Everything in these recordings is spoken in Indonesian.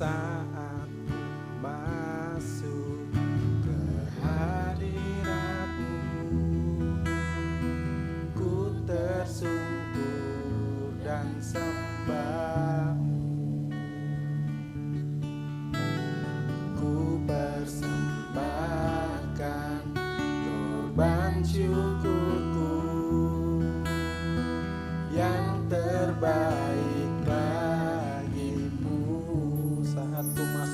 saat masuk ke hadirat-Mu. Ku tersungkur dan sembah-Mu. Ku persembahkan korban syukurku yang terbaik bagimu. Saat ku masuk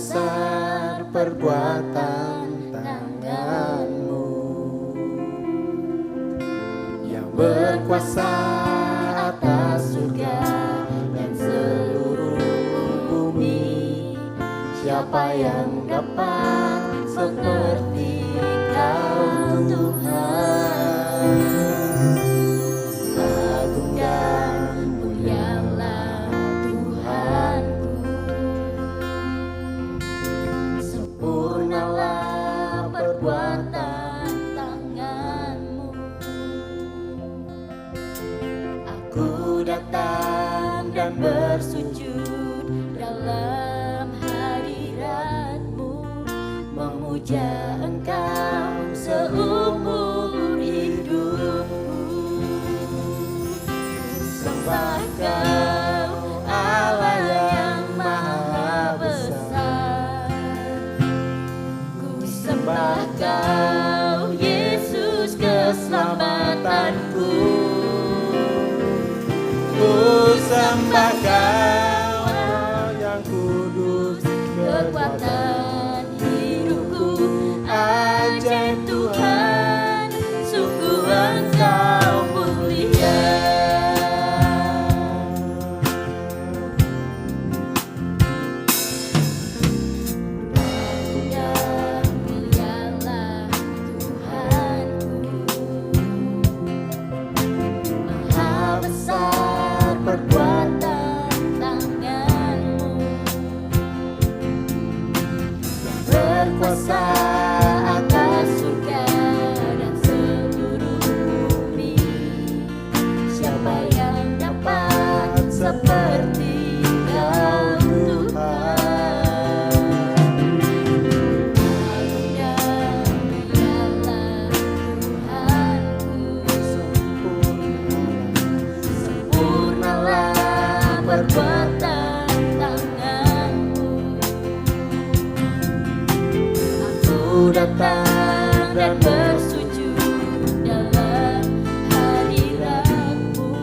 besar perbuatan tangan-Mu yang berkuasa atas surga dan seluruh bumi. Siapa yang dapat seperti Kau Tuhan? Agung dan mulialah Tuhanku, sempurnalah perbuatan tangan-Mu. Aku datang dan bersujud dalam hadirat-Mu, memuja Engkau seumur hidupku. Sembah Kau Allah yang maha besar, ku sembah Kau Yesus keselamatanku. Ku sembah Kau yang kudus kekuatan hidupku. Ajaib Tuhan, sungguh Engkau mulia. Agung dan mulialah Tuhanku, maha besar perbuatan tangan-Mu yang berkuasa atas surga dan seluruh bumi. Siapa yang dapat seperti Kau Tuhan? Agung dan mulialah Tuhanku, sempurnalah perbuatan tangan-Mu. Aku datang dan bersujud dalam hadirat-Mu,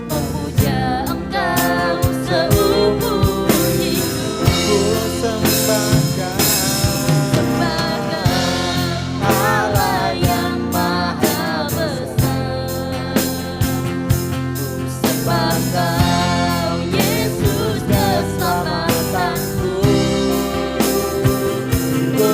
memuja Engkau seumur hidupku. Sembah Kau Allah yang maha besar, ku sembah Kau Yesus keselamatanku. Ku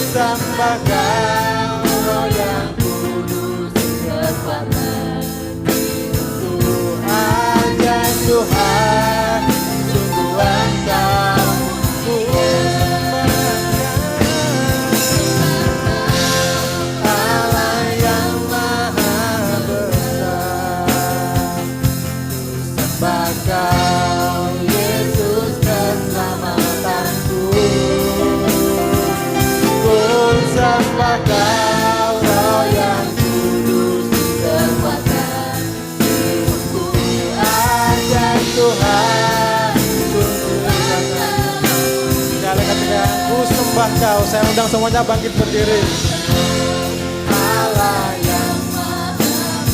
sembah Kau yang kudus kekuatan hidupku. Ajaib Tuhan, sungguh Engkau mulia. Allah yang maha besar, sembah Kau Yesus keselamatanku. Ku sembah Kau Roh yang kudus kekuatan hidupku. Ajaib Tuhan, sungguh Engkau. Sekali ketiga, ku sembah Kau. Saya undang semuanya bangkit berdiri. Allah yang maha besar,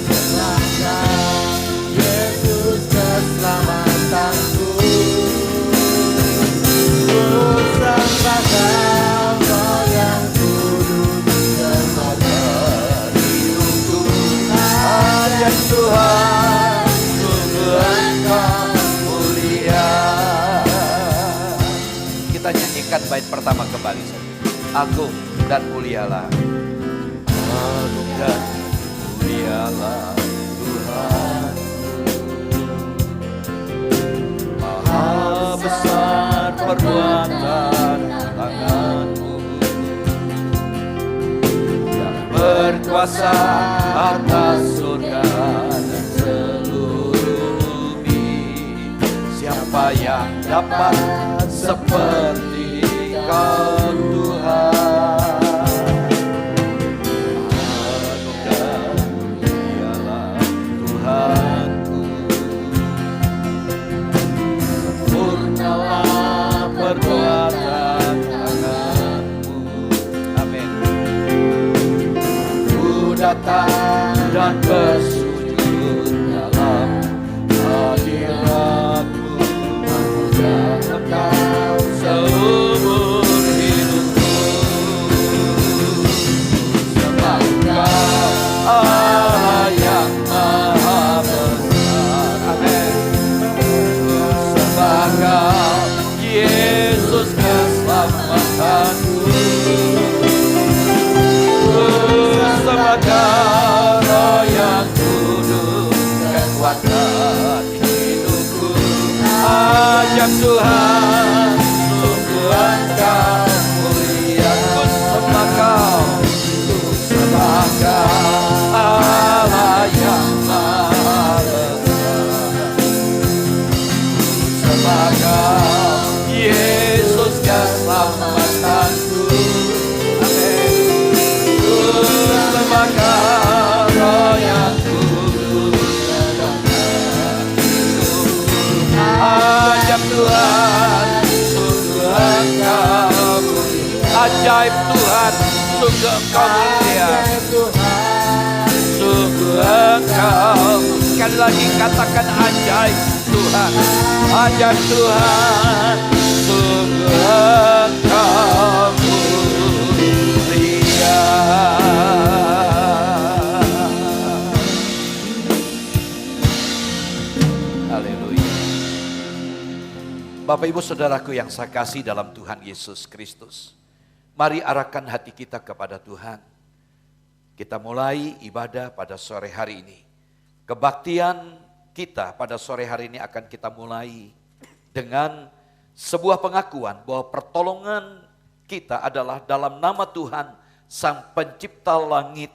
sembah Kau Yesus keselamatanku. Ku sembah Kau Roh yang kudus kekuatan hidupku. Ajaib Tuhan, sungguh Engkau mulia. Kita nyanyikan bait pertama kembali. Agung dan mulialah. Agung dan mulialah Tuhan. Maha besar perbuatan tangan-Mu yang berkuasa atas surga dan seluruh bumi. Siapa yang dapat seperti Kau Tuhan? Agung dan mulialah Tuhanku, sempurnalah perbuatan tangan-Mu. Amin. Ku datang dan bersujud dalam hadirat-Mu, Tuhan, sungguh Engkau mulia. Ku sembah Kau, ku sembah Kau, Allah yang Maha Besar. Ku sembah Kau, Yesus keselamatanku. Amin. Ku sembah Kau, Roh yang kudus dalam ajaib Tuhan, sungguh Engkau mulia. Ajaib Tuhan, sungguh Engkau mulia. Sungguh Engkau, sekali lagi katakan ajaib Tuhan. Ajaib Tuhan, sungguh Engkau mulia. Haleluya. Bapak Ibu Saudaraku yang saya kasih dalam Tuhan Yesus Kristus, mari arahkan hati kita kepada Tuhan. Kita mulai ibadah pada sore hari ini. Kebaktian kita pada sore hari ini akan kita mulai dengan sebuah pengakuan bahwa pertolongan kita adalah dalam nama Tuhan, Sang Pencipta langit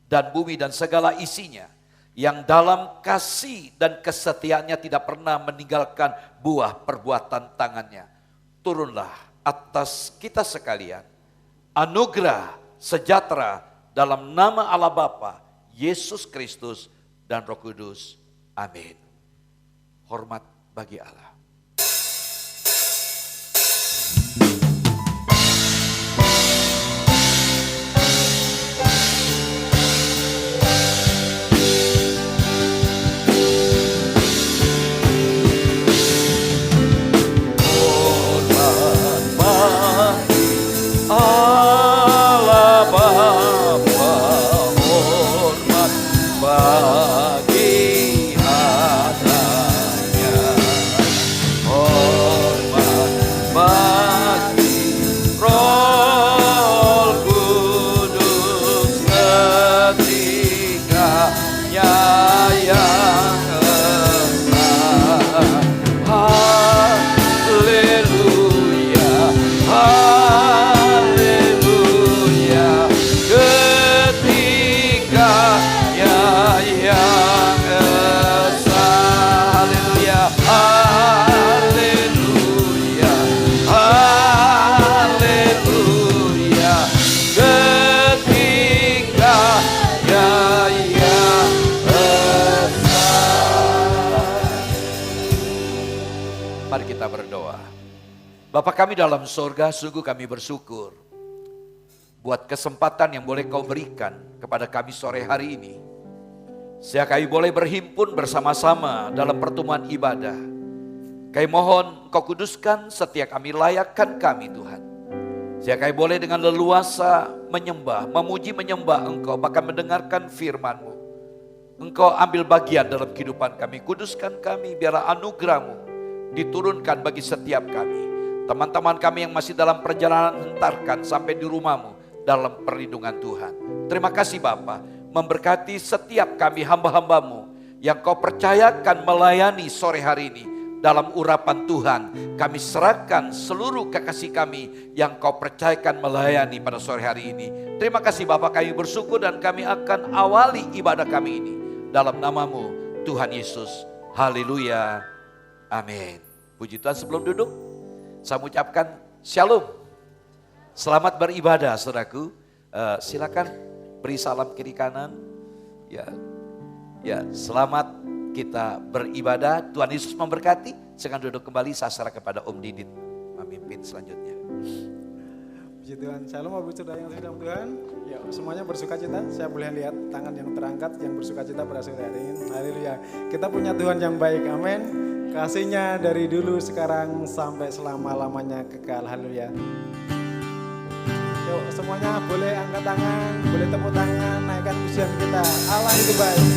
dan bumi dan segala isinya, yang dalam kasih dan kesetiaannya tidak pernah meninggalkan buah perbuatan tangannya. Turunlah atas kita sekalian anugerah sejahtera dalam nama Allah Bapa, Yesus Kristus dan Roh Kudus. Amin. Hormat bagi Allah. Allah Bapa, hormat bagi adanya, hormat bagi Roh Kudus ketiganya yang esa. Haleluya, haleluya, ketiganya yang esa. Haleluya, haleluya, haleluya, ketiganya yang esa. Mari kita berdoa. Bapa kami dalam sorga, sungguh kami bersyukur buat kesempatan yang boleh Kau berikan kepada kami sore hari ini. Sehingga kami boleh berhimpun bersama-sama dalam pertemuan ibadah. Kami mohon Kau kuduskan setiap kami, layakkan kami Tuhan. Sehingga kami boleh dengan leluasa menyembah, memuji menyembah Engkau, bahkan mendengarkan firman-Mu. Engkau ambil bagian dalam kehidupan kami, kuduskan kami, biarlah anugerah-Mu diturunkan bagi setiap kami. Teman-teman kami yang masih dalam perjalanan, hentarkan sampai di rumah-Mu dalam perlindungan Tuhan. Terima kasih Bapa, memberkati setiap kami hamba-hamba-Mu yang Kau percayakan melayani sore hari ini. Dalam urapan Tuhan, kami serahkan seluruh kekasih kami yang Kau percayakan melayani pada sore hari ini. Terima kasih Bapa, kami bersyukur dan kami akan awali ibadah kami ini dalam nama-Mu Tuhan Yesus. Haleluya, amin. Puji Tuhan. Sebelum duduk, saya mengucapkan shalom. Selamat beribadah saudaraku. Silakan beri salam kiri kanan. Ya, selamat kita beribadah. Tuhan Yesus memberkati. Silakan duduk kembali, saya serah kepada Om Didit memimpin selanjutnya. Puji Tuhan, shalom Bapak Ibu Saudara yang dalam Tuhan. Ya, semuanya bersuka cita. Saya boleh lihat tangan yang terangkat yang bersuka cita pada sore hari ini. Haleluya. Kita punya Tuhan yang baik. Amin. Kasihnya dari dulu sekarang sampai selama-lamanya kekal. Haleluya. Yuk semuanya boleh angkat tangan, boleh tepuk tangan, naikkan pujian kita. Allah itu baik.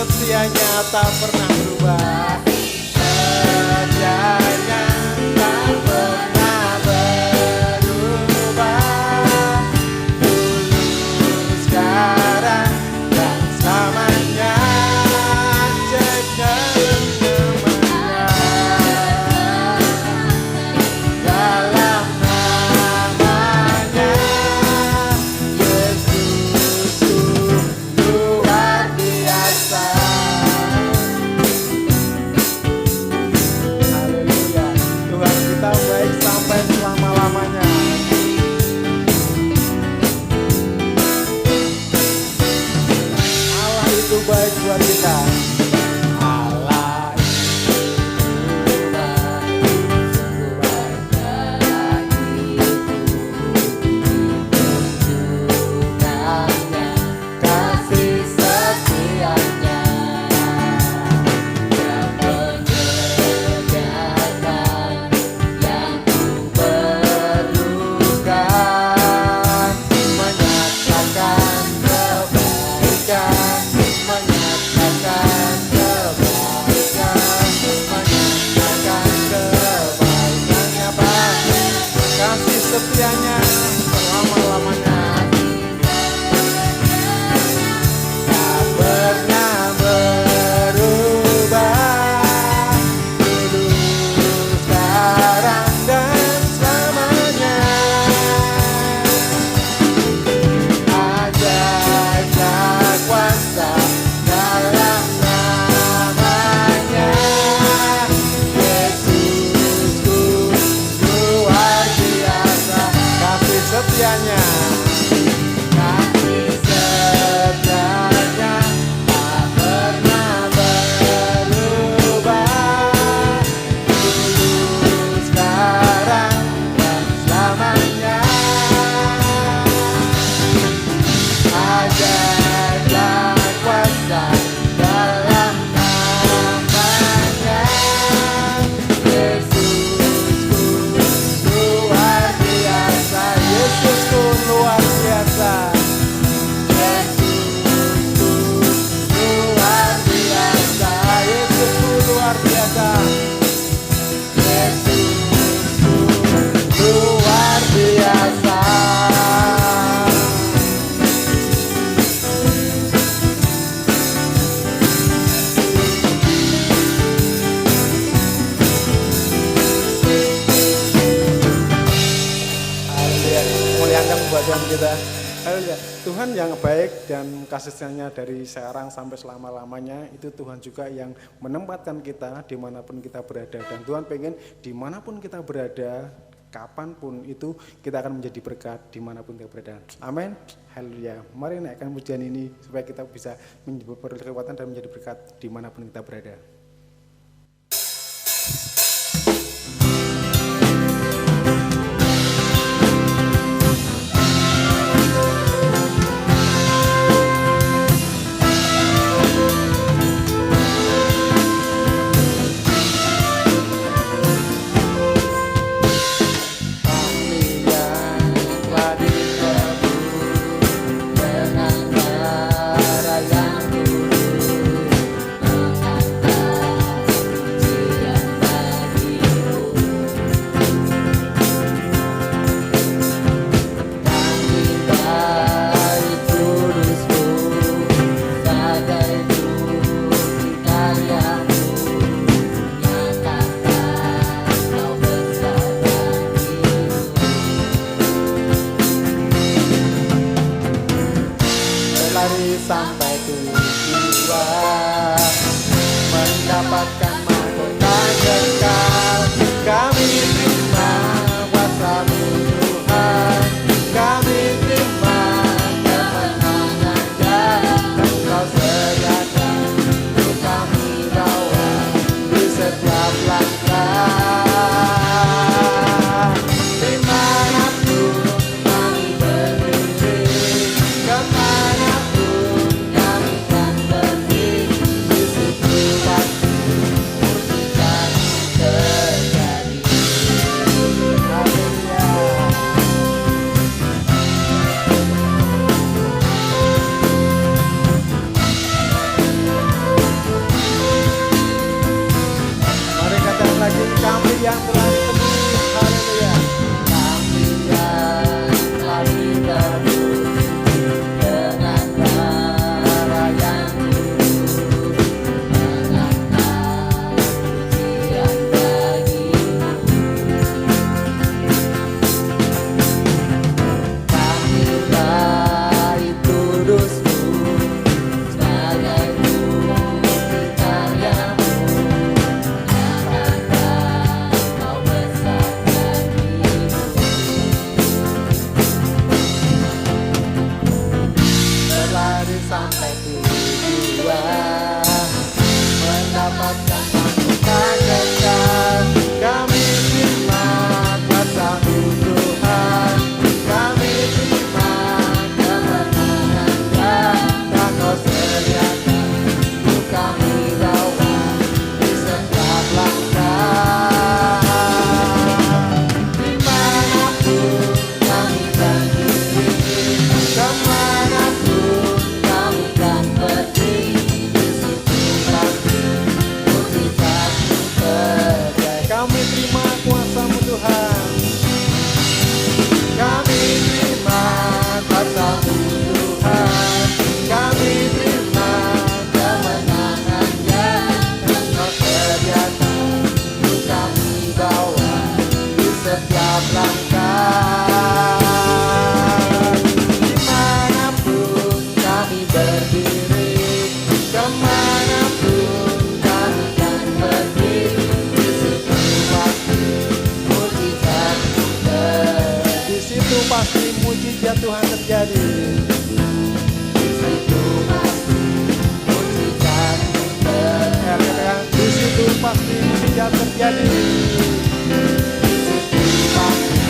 setianya tak pernah berubah. Setianya tak pernah berubah. Dulu, sekarang, dan selamanya. Cekal namanya. Dalam namanya Yesusku luar biasa. Haleluya. Tuhan kita baik sampai selama-lamanya. Allah itu baik buat kita. Allah itu baik, sungguh baik bagiku. Tunjukkannya kasih setianya yang menyediakan yang ku perlukan, menyatakan kebaikan, menyatakan kebaikan, menyatakan kebaikannya Bapa, kasih setianya selama-lamanya. Tak pernah berubah, dulu, sekarang, dan selamanya. Ajaib dan kuasa dalam namanya. Yesusku luar biasa, kasih setianya. Kasih setianya tak pernah berubah. Dulu, sekarang, dan selamanya. Ajaib dan kuasa dalam namanya. Yesusku luar biasa. Yesusku luar biasa. Yesusku luar biasa. Yesusku luar biasa. Yesusku luar biasa. Haleluya. Muliakan buat Tuhan kita. Haleluya. Tuhan yang baik dan kasih-Nya dari sekarang sampai selama-lamanya. Itu Tuhan juga yang menempatkan kita dimanapun kita berada. Dan Tuhan pengen dimanapun kita berada, kapanpun itu kita akan menjadi berkat dimanapun kita berada. Amin. Haleluya. Mari naikkan pujian ini supaya kita bisa menjadi kekuatan dan menjadi berkat dimanapun kita berada. Kami yang telah ditebus dengan darah yang kudus, mengangkat pujian bagimu. Kami baik kudusmu, sebagai bukti karyamu, nyatakan kau besar bagimu. Berlari sampai tujuan, mendapatkan mahkota kekal. Kami terima kuasa-Mu Tuhan, kami terima kemenangan yang Engkau sediakan untuk kami bawa di setiap langkah. Dimanapun kami berdiri, kemanapun kami kan pergi, di situ pasti sampai tujuan, mendapatkan sambutan kekal. Kami terima kuasa-Mu Tuhan, kami terima kemenangan yang Kau sediakan untuk kami bawa di setiap langkah. Dimanapun kami berdiri, kemanapun kami kan pergi, di situ pasti mujizat-Mu terjadi. Kami terima kuasa-Mu Tuhan, kami terima kuasa-Mu Tuhan, kami terima kemenangannya yang Kau sediakan untuk kami bawa di setiap langkah. Dimanapun kami berdiri, kemanapun kami kan pergi, di situ pasti mujizat-Mu terjadi. Di situ pasti mujizat Tuhan terjadi. Di situ pasti mujizat-Mu terjadi. Di situ pasti mujizat terjadi. Di situ pasti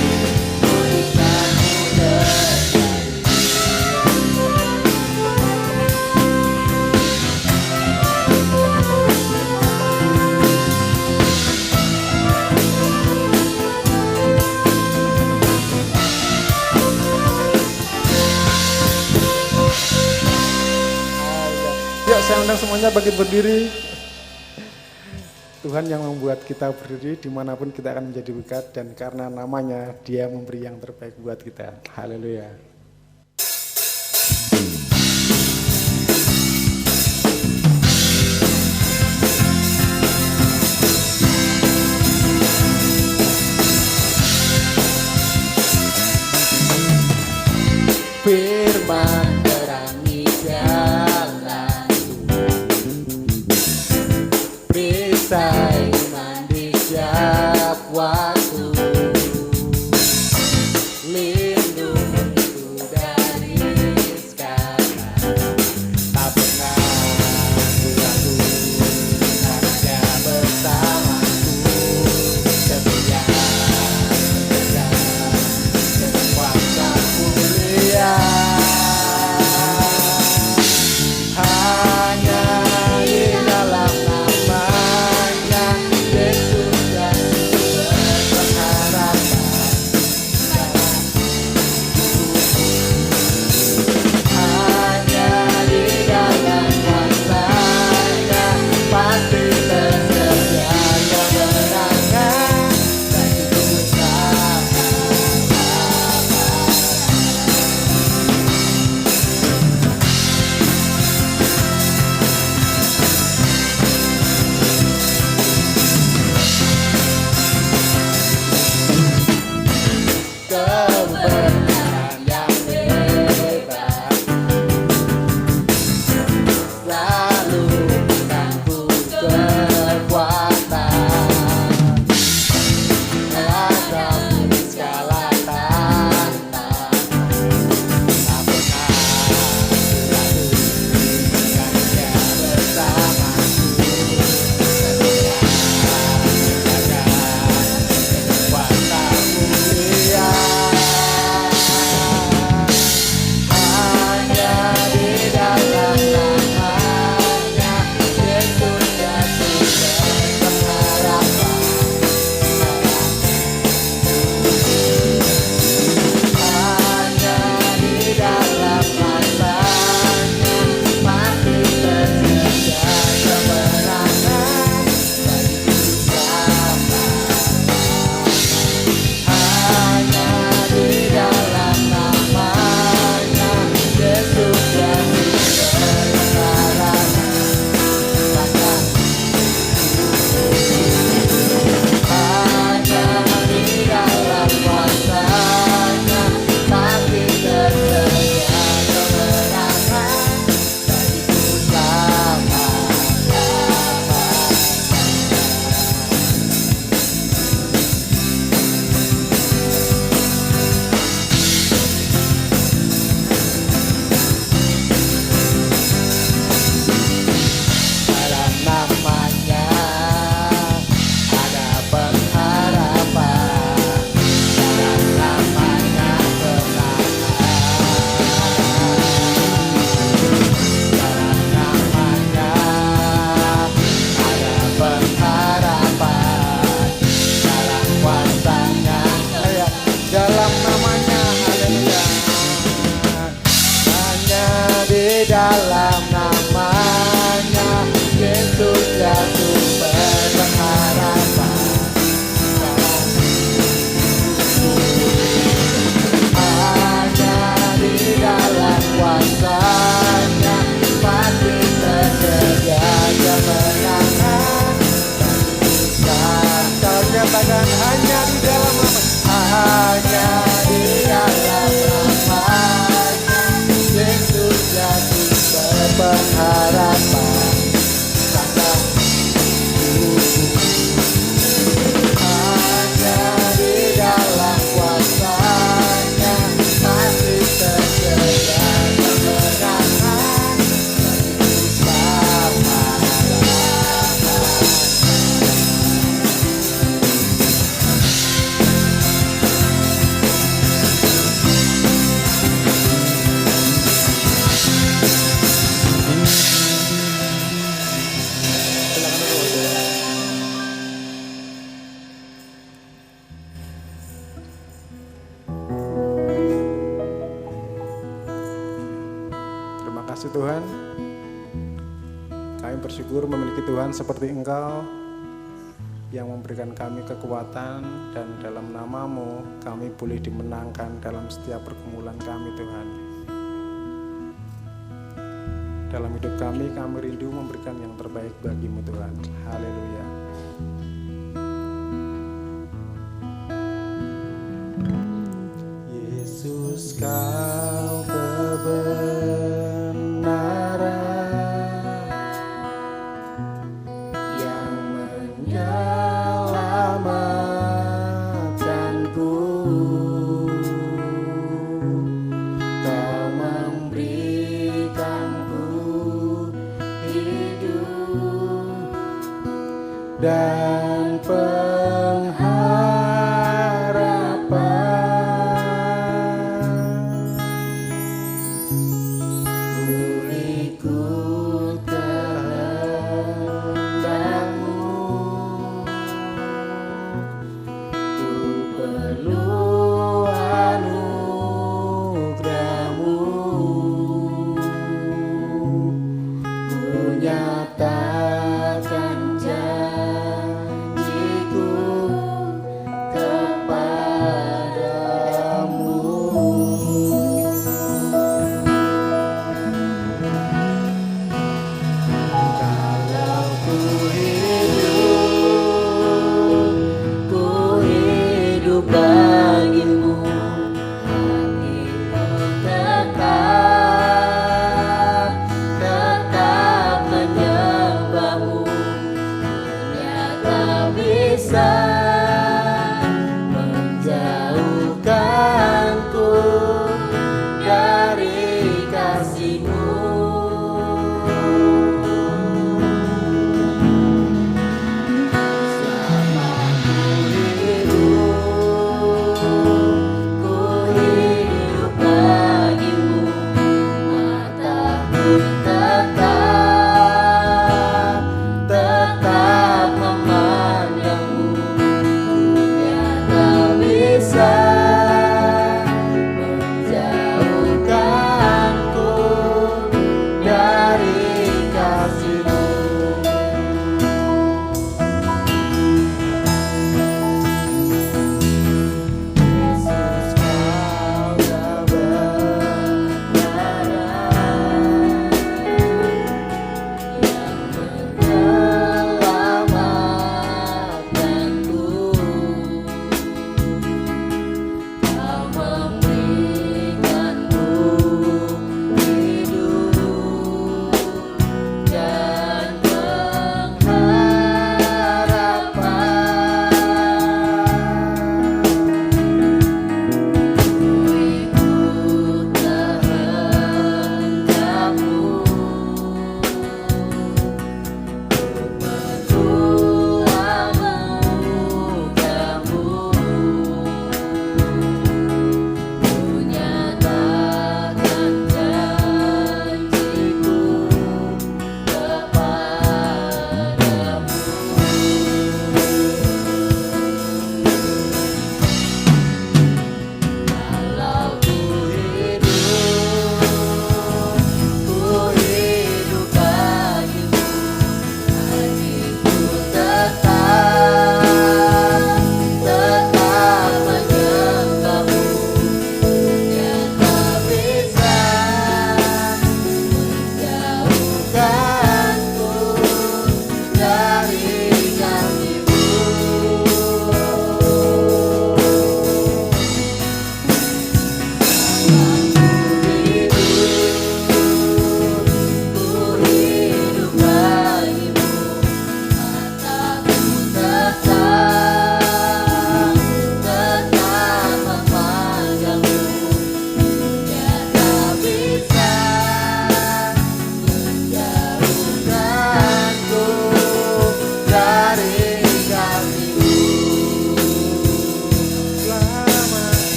mujizat-Mu terjadi. Yuk saya undang semuanya bangkit berdiri. Tuhan yang membuat kita berdiri dimanapun kita akan menjadi berkat, dan karena namanya Dia memberi yang terbaik buat kita. Haleluya. Firman terangi jalanku, bisa iman di setiap waktu, lindungi pengharapan takkan hanya di dalam kuasa-Nya masih tersedia kemenangan bersama. Terima kasih Tuhan. Kami bersyukur memiliki Tuhan seperti Engkau yang memberikan kami kekuatan, dan dalam nama-Mu kami boleh dimenangkan dalam setiap pergumulan kami Tuhan. Dalam hidup kami rindu memberikan yang terbaik bagi-Mu Tuhan. Haleluya. Yesus, Kau kebenaran yang menyelamatkanku. Kau memberikanku hidup dan pengharapan. Ku ikut kehendak-Mu, ku perlu anugerah-Mu. Ku nyatakan janji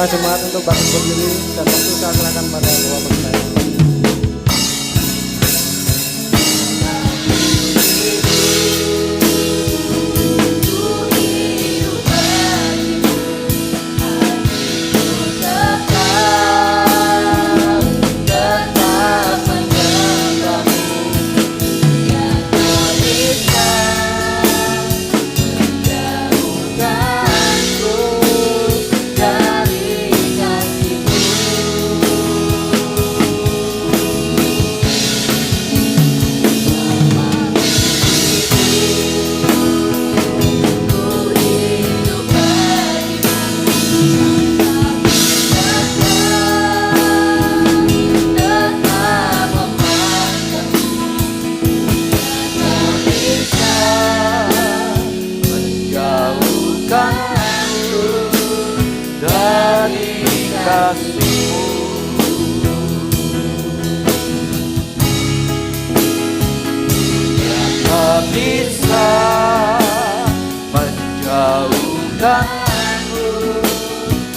tengah jemaat untuk bangkit berdiri dan waktu saya serahkan pada Bapak Pertama.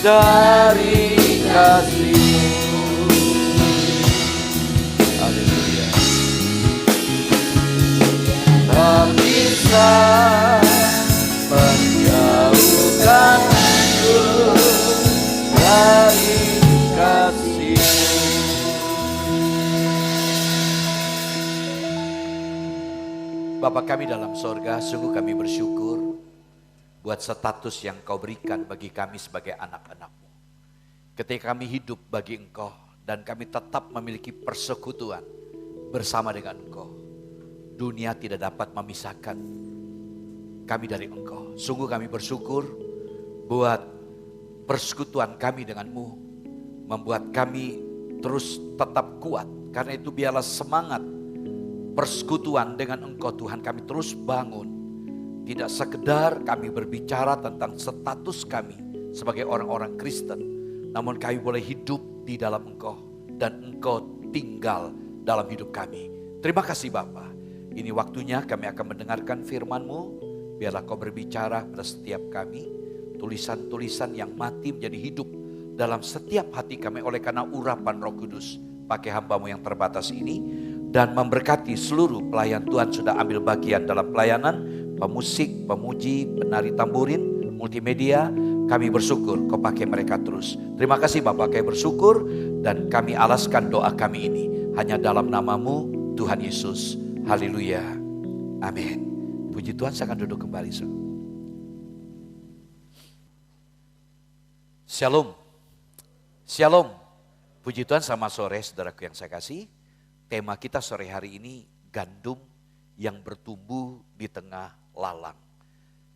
Dari kasih-Mu. Haleluya. Tak bisa menjauhkanku dari kasih-Mu. Bapa kami dalam sorga, sungguh kami bersyukur buat status yang Kau berikan bagi kami sebagai anak-anak-Mu. Ketika kami hidup bagi Engkau dan kami tetap memiliki persekutuan bersama dengan Engkau, dunia tidak dapat memisahkan kami dari Engkau. Sungguh kami bersyukur buat persekutuan kami dengan-Mu, membuat kami terus tetap kuat. Karena itu biarlah semangat persekutuan dengan Engkau Tuhan kami terus bangun. Tidak sekedar kami berbicara tentang status kami sebagai orang-orang Kristen, namun kami boleh hidup di dalam Engkau dan Engkau tinggal dalam hidup kami. Terima kasih Bapa. Ini waktunya kami akan mendengarkan firman-Mu. Biarlah Kau berbicara pada setiap kami. Tulisan-tulisan yang mati menjadi hidup dalam setiap hati kami oleh karena urapan Roh Kudus. Pakai hamba-Mu yang terbatas ini dan memberkati seluruh pelayan Tuhan sudah ambil bagian dalam pelayanan. Pemusik, pemuji, penari tamburin, multimedia, kami bersyukur Kau pakai mereka terus. Terima kasih Bapak, kami bersyukur dan kami alaskan doa kami ini hanya dalam nama-Mu Tuhan Yesus. Haleluya. Amin. Puji Tuhan, saya akan duduk kembali. Shalom. Shalom. Puji Tuhan, selamat sore saudaraku yang saya kasih. Tema kita sore hari ini gandum yang bertumbuh di tengah lalang.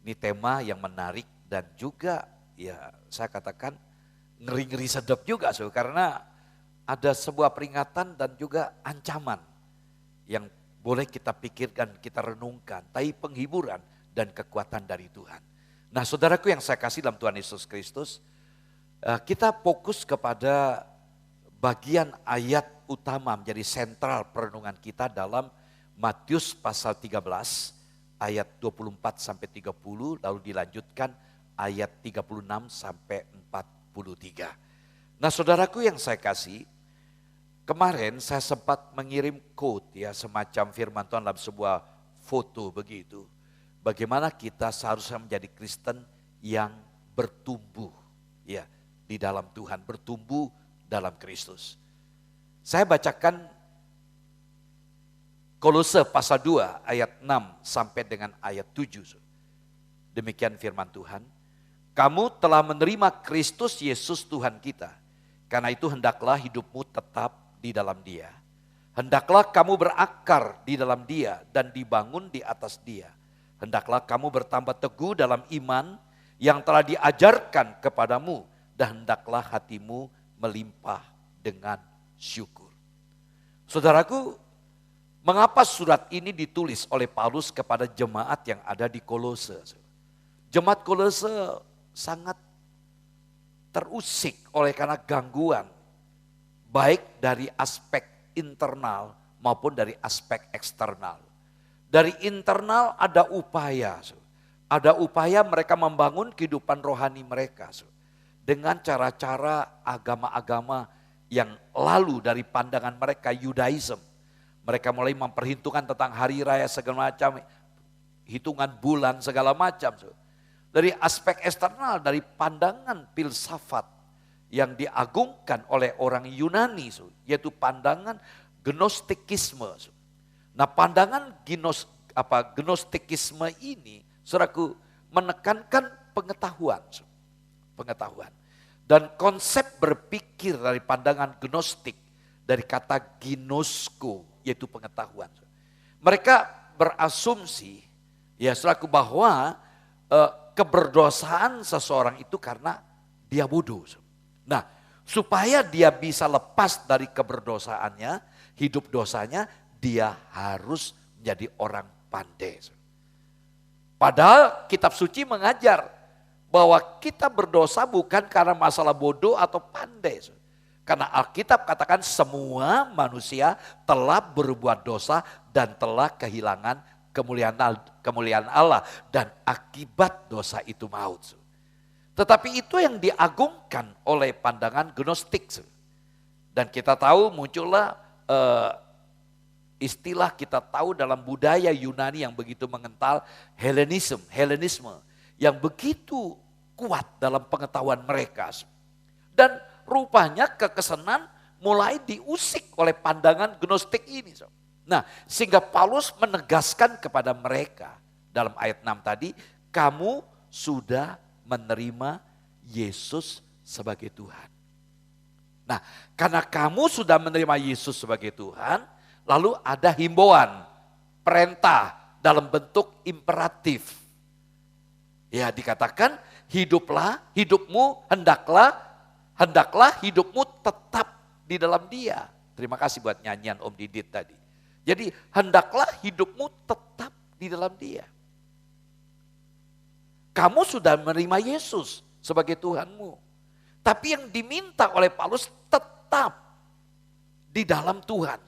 Ini tema yang menarik dan juga ya saya katakan ngeri-ngeri sedap juga karena ada sebuah peringatan dan juga ancaman yang boleh kita pikirkan, kita renungkan, tapi penghiburan dan kekuatan dari Tuhan. Nah saudaraku yang saya kasih dalam Tuhan Yesus Kristus, kita fokus kepada bagian ayat utama menjadi sentral perenungan kita dalam Matius pasal 13 ayat 24 sampai 30 lalu dilanjutkan ayat 36 sampai 43. Nah saudaraku yang saya kasih, kemarin saya sempat mengirim quote ya semacam firman Tuhan dalam sebuah foto begitu. Bagaimana kita seharusnya menjadi Kristen yang bertumbuh ya di dalam Tuhan, bertumbuh dalam Kristus. Saya bacakan Kolose pasal 2 ayat 6 sampai dengan ayat 7. Demikian firman Tuhan. Kamu telah menerima Kristus Yesus Tuhan kita. Karena itu hendaklah hidupmu tetap di dalam Dia. Hendaklah kamu berakar di dalam Dia dan dibangun di atas Dia. Hendaklah kamu bertambah teguh dalam iman yang telah diajarkan kepadamu. Dan hendaklah hatimu melimpah dengan syukur. Saudaraku, mengapa surat ini ditulis oleh Paulus kepada jemaat yang ada di Kolose? Jemaat Kolose sangat terusik oleh karena gangguan, baik dari aspek internal maupun dari aspek eksternal. Dari internal ada upaya mereka membangun kehidupan rohani mereka. dengan cara-cara agama-agama yang lalu dari pandangan mereka, Yudaism. Mereka mulai memperhitungkan tentang hari raya segala macam, hitungan bulan segala macam. Dari aspek eksternal, dari pandangan filsafat yang diagungkan oleh orang Yunani, yaitu pandangan gnostikisme. Nah, pandangan gnostikisme ini, saudaraku, menekankan pengetahuan. Dan konsep berpikir dari pandangan gnostik, dari kata ginosko, yaitu pengetahuan. Mereka berasumsi, ya saudaraku, bahwa keberdosaan seseorang itu karena dia bodoh. Nah, supaya dia bisa lepas dari keberdosaannya, hidup dosanya, dia harus menjadi orang pandai. Padahal kitab suci mengajar bahwa kita berdosa bukan karena masalah bodoh atau pandai. Karena Alkitab katakan semua manusia telah berbuat dosa dan telah kehilangan kemuliaan Allah. Dan akibat dosa itu maut. Tetapi itu yang diagungkan oleh pandangan gnostik. Dan kita tahu muncullah istilah kita tahu dalam budaya Yunani yang begitu mengental, Helenisme. Yang begitu kuat dalam pengetahuan mereka. Dan rupanya kekesanan mulai diusik oleh pandangan gnostik ini. Nah, sehingga Paulus menegaskan kepada mereka dalam ayat 6 tadi, kamu sudah menerima Yesus sebagai Tuhan. Nah, karena kamu sudah menerima Yesus sebagai Tuhan, lalu ada himbauan, perintah dalam bentuk imperatif. Ya, dikatakan hidupmu hendaklah hidupmu tetap di dalam Dia. Terima kasih buat nyanyian Om Didit tadi. Jadi hendaklah hidupmu tetap di dalam Dia. Kamu sudah menerima Yesus sebagai Tuhanmu. Tapi yang diminta oleh Paulus tetap di dalam Tuhan.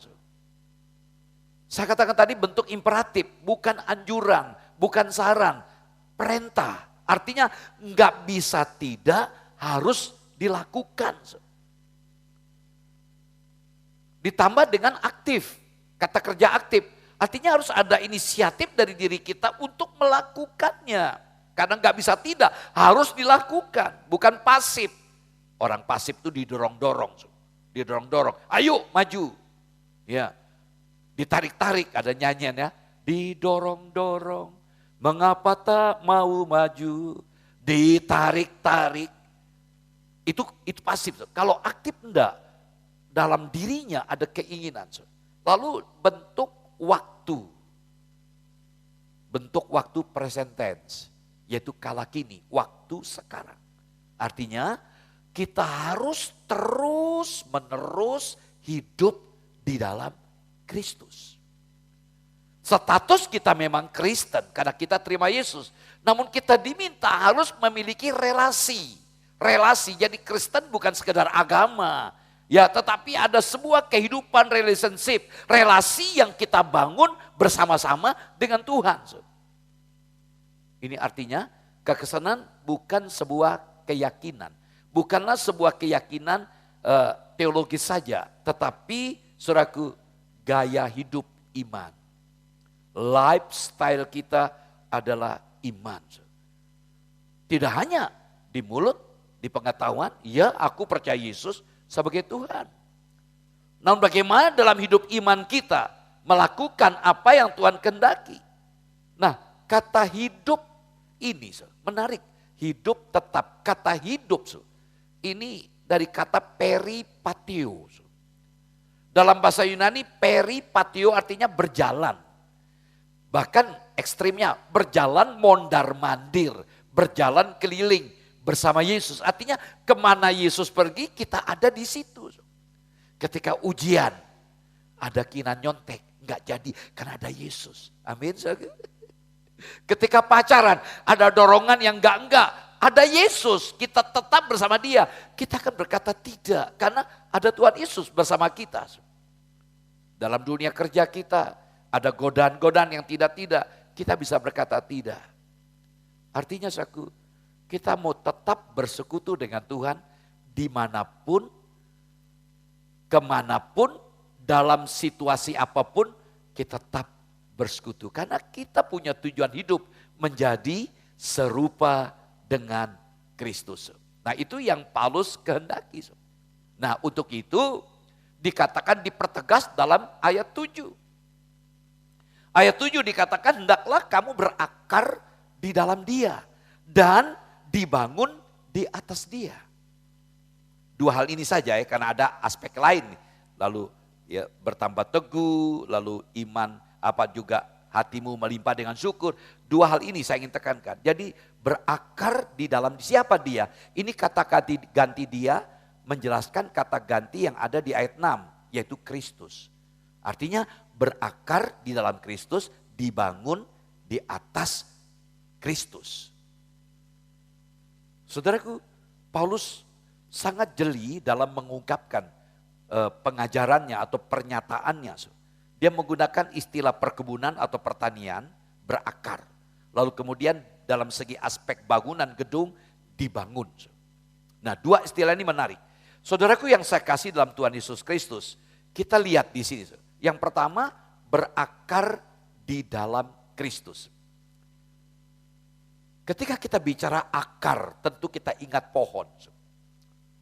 Saya katakan tadi bentuk imperatif, bukan anjuran, bukan saran, perintah. Artinya nggak bisa tidak, harus dilakukan. Ditambah dengan aktif, kata kerja aktif. Artinya harus ada inisiatif dari diri kita untuk melakukannya. Karena nggak bisa tidak, harus dilakukan, bukan pasif. Orang pasif itu didorong-dorong, ayo maju. Ya, ditarik-tarik, ada nyanyian ya, didorong-dorong, mengapa tak mau maju, ditarik-tarik. Itu pasif. Kalau aktif enggak, dalam dirinya ada keinginan. Lalu bentuk waktu present tense, yaitu kala kini, waktu sekarang. Artinya kita harus terus menerus hidup di dalam Kristus. Status kita memang Kristen karena kita terima Yesus. Namun kita diminta harus memiliki relasi. Jadi Kristen bukan sekedar agama. Ya, tetapi ada sebuah kehidupan relationship. Relasi yang kita bangun bersama-sama dengan Tuhan. Ini artinya kekesanan bukan sebuah keyakinan. Bukanlah sebuah keyakinan teologis saja. Tetapi saudaraku, gaya hidup iman. Lifestyle kita adalah iman. Tidak hanya di mulut, di pengetahuan, ya aku percaya Yesus sebagai Tuhan. Namun bagaimana dalam hidup iman kita melakukan apa yang Tuhan kehendaki. Nah, kata hidup ini menarik. Hidup tetap, kata hidup ini dari kata peripatio. Dalam bahasa Yunani peripatio artinya berjalan. Bahkan ekstrimnya berjalan mondar-mandir, berjalan keliling bersama Yesus. Artinya kemana Yesus pergi kita ada di situ. Ketika ujian ada keinginan nyontek, enggak jadi karena ada Yesus. Amin. Ketika pacaran ada dorongan yang enggak, ada Yesus, kita tetap bersama Dia. Kita akan berkata tidak karena ada Tuhan Yesus bersama kita. Dalam dunia kerja kita ada godaan-godaan yang tidak-tidak, kita bisa berkata tidak. Artinya Kita mau tetap bersekutu dengan Tuhan dimanapun, kemanapun, dalam situasi apapun, kita tetap bersekutu. Karena kita punya tujuan hidup menjadi serupa dengan Kristus. Nah itu yang Paulus kehendaki. Nah untuk itu dikatakan dipertegas dalam ayat 7. Ayat 7 dikatakan hendaklah kamu berakar di dalam Dia dan dibangun di atas Dia. Dua hal ini saja ya, karena ada aspek lain. Lalu ya bertambah teguh, lalu iman apa juga hatimu melimpah dengan syukur. Dua hal ini saya ingin tekankan. Jadi berakar di dalam siapa Dia? Ini kata ganti Dia menjelaskan kata ganti yang ada di ayat 6, yaitu Kristus. Artinya berakar di dalam Kristus, dibangun di atas Kristus. Saudaraku, Paulus sangat jeli dalam mengungkapkan pengajarannya atau pernyataannya. Dia menggunakan istilah perkebunan atau pertanian, berakar. Lalu kemudian dalam segi aspek bangunan gedung, dibangun. Nah dua istilah ini menarik. Saudaraku yang saya kasih dalam Tuhan Yesus Kristus, kita lihat di sini. Yang pertama, berakar di dalam Kristus. Ketika kita bicara akar, tentu kita ingat pohon.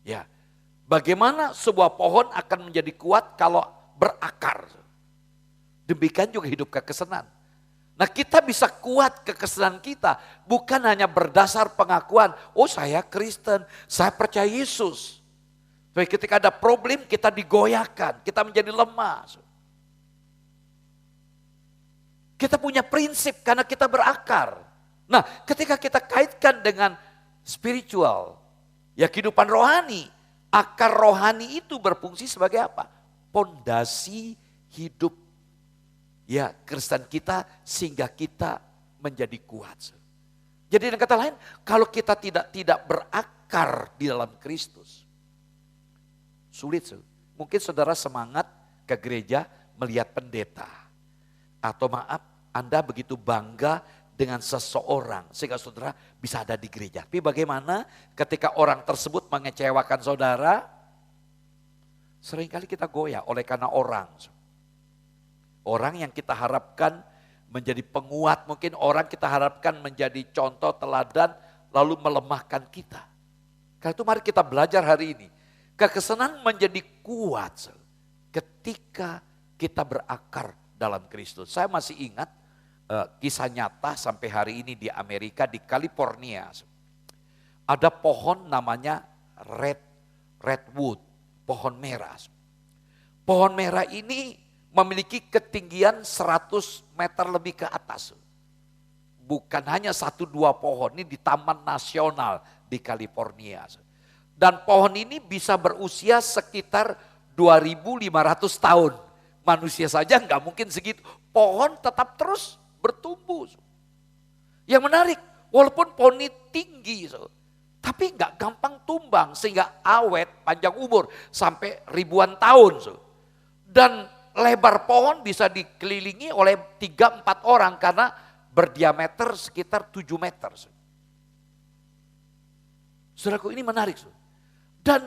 Ya, bagaimana sebuah pohon akan menjadi kuat kalau berakar? Demikian juga hidup kekristenan. Nah kita bisa kuat kekristenan kita bukan hanya berdasar pengakuan, oh saya Kristen, saya percaya Yesus. Tapi ketika ada problem kita digoyahkan, kita menjadi lemah. Kita punya prinsip karena kita berakar. Nah ketika kita kaitkan dengan spiritual, ya kehidupan rohani, akar rohani itu berfungsi sebagai apa? Pondasi hidup ya Kristen kita sehingga kita menjadi kuat. Jadi dengan kata lain, kalau kita tidak berakar di dalam Kristus, sulit. Mungkin saudara semangat ke gereja melihat pendeta. Atau maaf, Anda begitu bangga dengan seseorang sehingga saudara bisa ada di gereja. Tapi bagaimana ketika orang tersebut mengecewakan saudara? Seringkali kita goyah oleh karena orang. Orang yang kita harapkan menjadi penguat, mungkin orang kita harapkan menjadi contoh teladan lalu melemahkan kita. Karena itu mari kita belajar hari ini. Kekristenan menjadi kuat ketika kita berakar dalam Kristus. Saya masih ingat kisah nyata sampai hari ini di Amerika, di California. Ada pohon namanya redwood, pohon merah. Pohon merah ini memiliki ketinggian 100 meter lebih ke atas. Bukan hanya 1-2 pohon, ini di Taman Nasional di California. Dan pohon ini bisa berusia sekitar 2.500 tahun. Manusia saja nggak mungkin segitu. Pohon tetap terus bertumbuh. Yang menarik, walaupun pohon ini tinggi, tapi nggak gampang tumbang sehingga awet panjang umur sampai ribuan tahun. Dan lebar pohon bisa dikelilingi oleh 3-4 orang karena berdiameter sekitar 7 meter. Saudaraku, ini menarik. Dan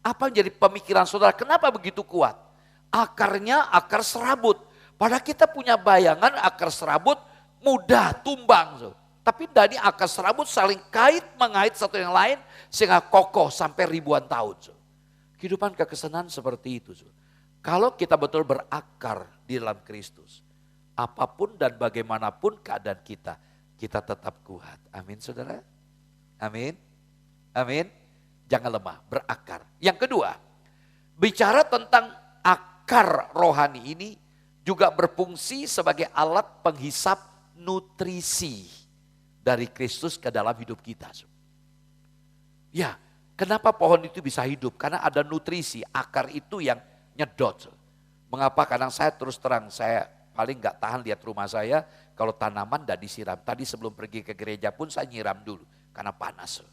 apa yang jadi pemikiran saudara, kenapa begitu kuat? Akarnya akar serabut. Padahal kita punya bayangan akar serabut mudah tumbang. Tapi dari akar serabut saling mengait satu yang lain sehingga kokoh sampai ribuan tahun. Kehidupan kekristenan seperti itu. Kalau kita betul berakar di dalam Kristus, apapun dan bagaimanapun keadaan kita tetap kuat. Amin saudara? Amin? Amin? Jangan lemah, berakar. Yang kedua, bicara tentang akar rohani ini juga berfungsi sebagai alat penghisap nutrisi dari Kristus ke dalam hidup kita. Ya, kenapa pohon itu bisa hidup? Karena ada nutrisi, akar itu yang nyedot. Mengapa? Kadang saya terus terang, saya paling gak tahan lihat rumah saya kalau tanaman gak disiram. Tadi sebelum pergi ke gereja pun saya nyiram dulu karena panas.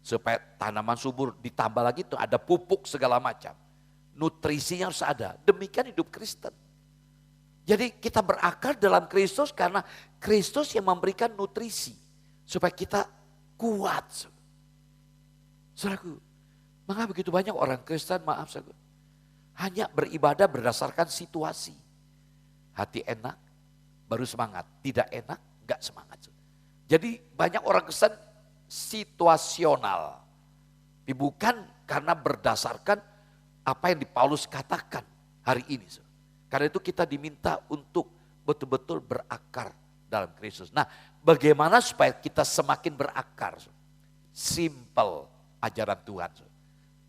Supaya tanaman subur, ditambah lagi tuh ada pupuk segala macam. Nutrisinya harus ada, demikian hidup Kristen. Jadi kita berakar dalam Kristus karena Kristus yang memberikan nutrisi. Supaya kita kuat. Saudaraku, mengapa begitu banyak orang Kristen, maaf saudara, hanya beribadah berdasarkan situasi. Hati enak, baru semangat. Tidak enak, enggak semangat. Jadi banyak orang Kristen situasional. Tapi bukan karena berdasarkan apa yang Paulus katakan hari ini. Karena itu kita diminta untuk betul-betul berakar dalam Kristus. Nah, bagaimana supaya kita semakin berakar? Simple ajaran Tuhan.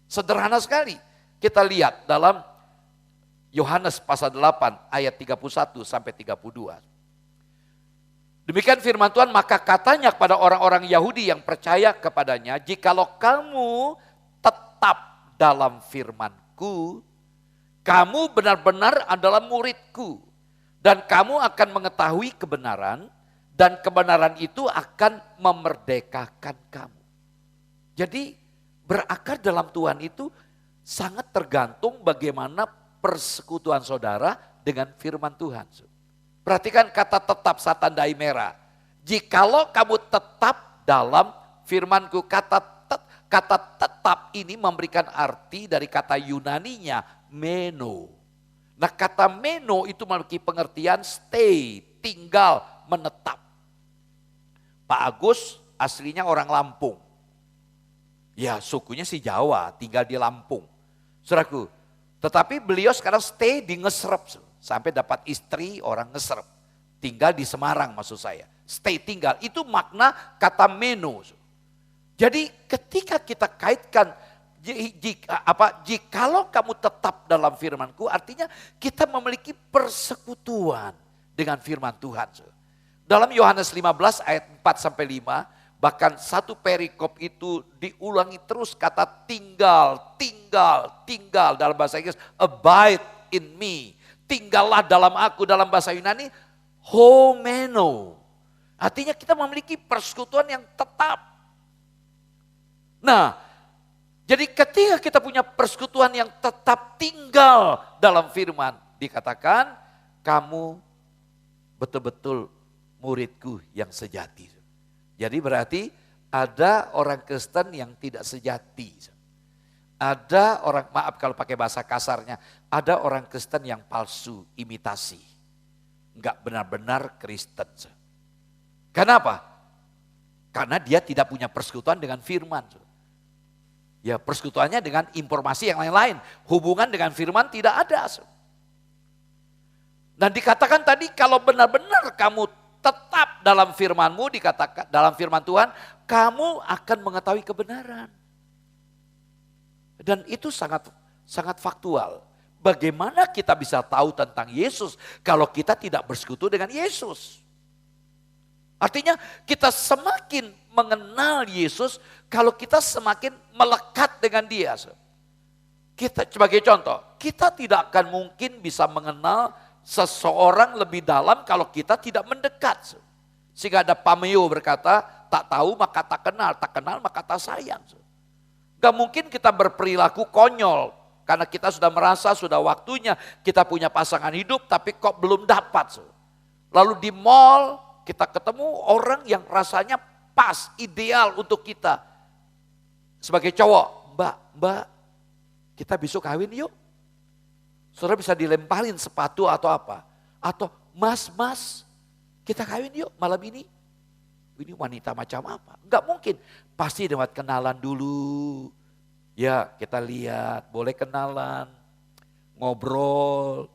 Sederhana sekali. Kita lihat dalam Yohanes pasal 8 ayat 31 sampai 32. Demikian firman Tuhan, maka katanya kepada orang-orang Yahudi yang percaya kepadanya, jikalau kamu tetap dalam firman-Ku, kamu benar-benar adalah murid-Ku. Dan kamu akan mengetahui kebenaran, dan kebenaran itu akan memerdekakan kamu. Jadi berakar dalam Tuhan itu sangat tergantung bagaimana persekutuan saudara dengan firman Tuhan. Perhatikan kata tetap, saya tandai merah. Jikalau kamu tetap dalam firman-Ku, kata tetap ini memberikan arti dari kata Yunaninya meno. Nah, kata meno itu memiliki pengertian stay, tinggal, menetap. Pak Agus aslinya orang Lampung. Ya, sukunya si Jawa, tinggal di Lampung. Saudaraku, tetapi beliau sekarang stay di Ngesrep. Sampai dapat istri orang Ngesrep. Tinggal di Semarang maksud saya. Stay tinggal, itu makna kata meno. Jadi ketika kita kaitkan jikalau kamu tetap dalam firman-Ku, artinya kita memiliki persekutuan dengan firman Tuhan. Dalam Yohanes 15 ayat 4 sampai 5, bahkan satu perikop itu diulangi terus kata tinggal, tinggal, tinggal dalam bahasa Inggris, abide in me. Tinggallah dalam aku, dalam bahasa Yunani, homeno. Artinya kita memiliki persekutuan yang tetap. Nah, jadi ketika kita punya persekutuan yang tetap tinggal dalam firman, dikatakan kamu betul-betul murid-Ku yang sejati. Jadi berarti ada orang Kristen yang tidak sejati. Ada orang, maaf kalau pakai bahasa kasarnya, ada orang Kristen yang palsu, imitasi. Enggak benar-benar Kristen. Kenapa? Karena dia tidak punya persekutuan dengan firman. Ya, persekutuannya dengan informasi yang lain-lain. Hubungan dengan firman tidak ada. Dan dikatakan tadi kalau benar-benar kamu tetap dalam firman-Mu, dikatakan dalam firman Tuhan, kamu akan mengetahui kebenaran. Dan itu sangat faktual. Bagaimana kita bisa tahu tentang Yesus kalau kita tidak bersekutu dengan Yesus? Artinya kita semakin mengenal Yesus kalau kita semakin melekat dengan Dia. Kita sebagai contoh, kita tidak akan mungkin bisa mengenal seseorang lebih dalam kalau kita tidak mendekat. Sehingga ada pameo berkata, tak tahu maka tak kenal maka tak sayang. Gak mungkin kita berperilaku konyol karena kita sudah merasa sudah waktunya kita punya pasangan hidup tapi kok belum dapat. Lalu di mall kita ketemu orang yang rasanya pas, ideal untuk kita. Sebagai cowok, mbak, kita besok kawin yuk. Saudara bisa dilemparin sepatu atau apa. Atau mas, kita kawin yuk malam ini. Ini wanita macam apa? Enggak mungkin, pasti lewat kenalan dulu. Ya kita lihat, boleh kenalan, ngobrol,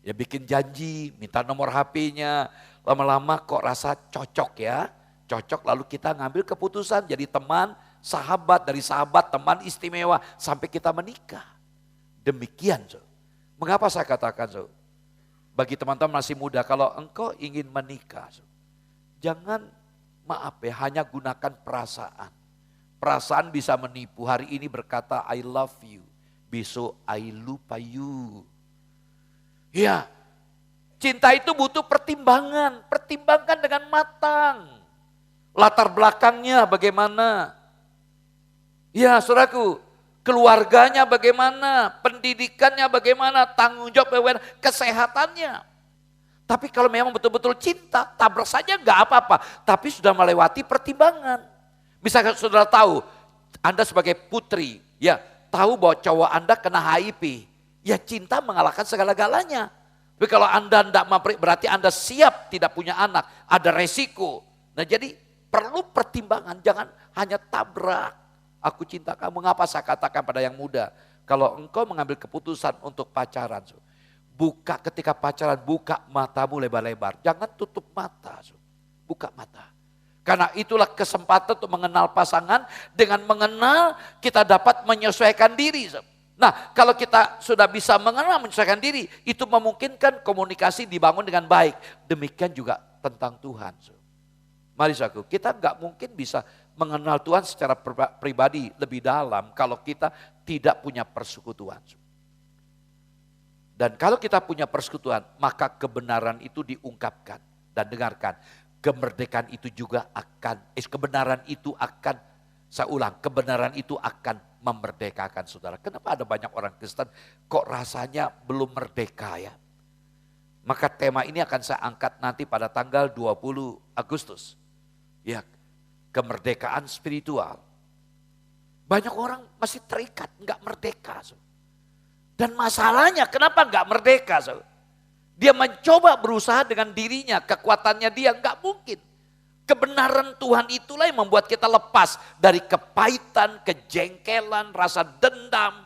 ya bikin janji, minta nomor HP-nya. Lama-lama kok rasa cocok ya. Cocok lalu kita ngambil keputusan jadi teman, sahabat, dari sahabat, teman istimewa sampai kita menikah. Demikian. Mengapa saya katakan bagi teman-teman masih muda, kalau engkau ingin menikah, jangan maaf ya, hanya gunakan perasaan. Perasaan bisa menipu, hari ini berkata I love you, besok I lupa you. Ya, cinta itu butuh pertimbangan, pertimbangkan dengan matang. Latar belakangnya bagaimana? Ya saudaraku, keluarganya bagaimana, pendidikannya bagaimana, tanggung jawab bagaimana, kesehatannya. Tapi kalau memang betul-betul cinta, tabrak saja enggak apa-apa. Tapi sudah melewati pertimbangan. Bisa saudara tahu, Anda sebagai putri, ya tahu bahwa cowok Anda kena HIV, ya cinta mengalahkan segala-galanya. Tapi kalau Anda tidak berarti Anda siap tidak punya anak, ada resiko. Nah jadi perlu pertimbangan, jangan hanya tabrak. Aku cinta kamu, mengapa saya katakan pada yang muda. Kalau engkau mengambil keputusan untuk pacaran, buka ketika pacaran, buka matamu lebar-lebar. Jangan tutup mata, buka mata. Karena itulah kesempatan untuk mengenal pasangan, dengan mengenal kita dapat menyesuaikan diri. Nah kalau kita sudah bisa mengenal menyesuaikan diri, itu memungkinkan komunikasi dibangun dengan baik. Demikian juga tentang Tuhan. Mari saudaraku, kita nggak mungkin bisa mengenal Tuhan secara pribadi lebih dalam kalau kita tidak punya persekutuan. Dan kalau kita punya persekutuan, maka kebenaran itu diungkapkan dan dengarkan. Kemerdekaan itu juga kebenaran itu akan, saya ulang, kebenaran itu akan memerdekakan saudara. Kenapa ada banyak orang Kristen kok rasanya belum merdeka ya? Maka tema ini akan saya angkat nanti pada tanggal 20 Agustus. Ya, kemerdekaan spiritual. Banyak orang masih terikat, enggak merdeka. Dan masalahnya kenapa enggak merdeka? Dia mencoba berusaha dengan dirinya, kekuatannya dia, enggak mungkin. Kebenaran Tuhan itulah yang membuat kita lepas dari kepahitan, kejengkelan, rasa dendam,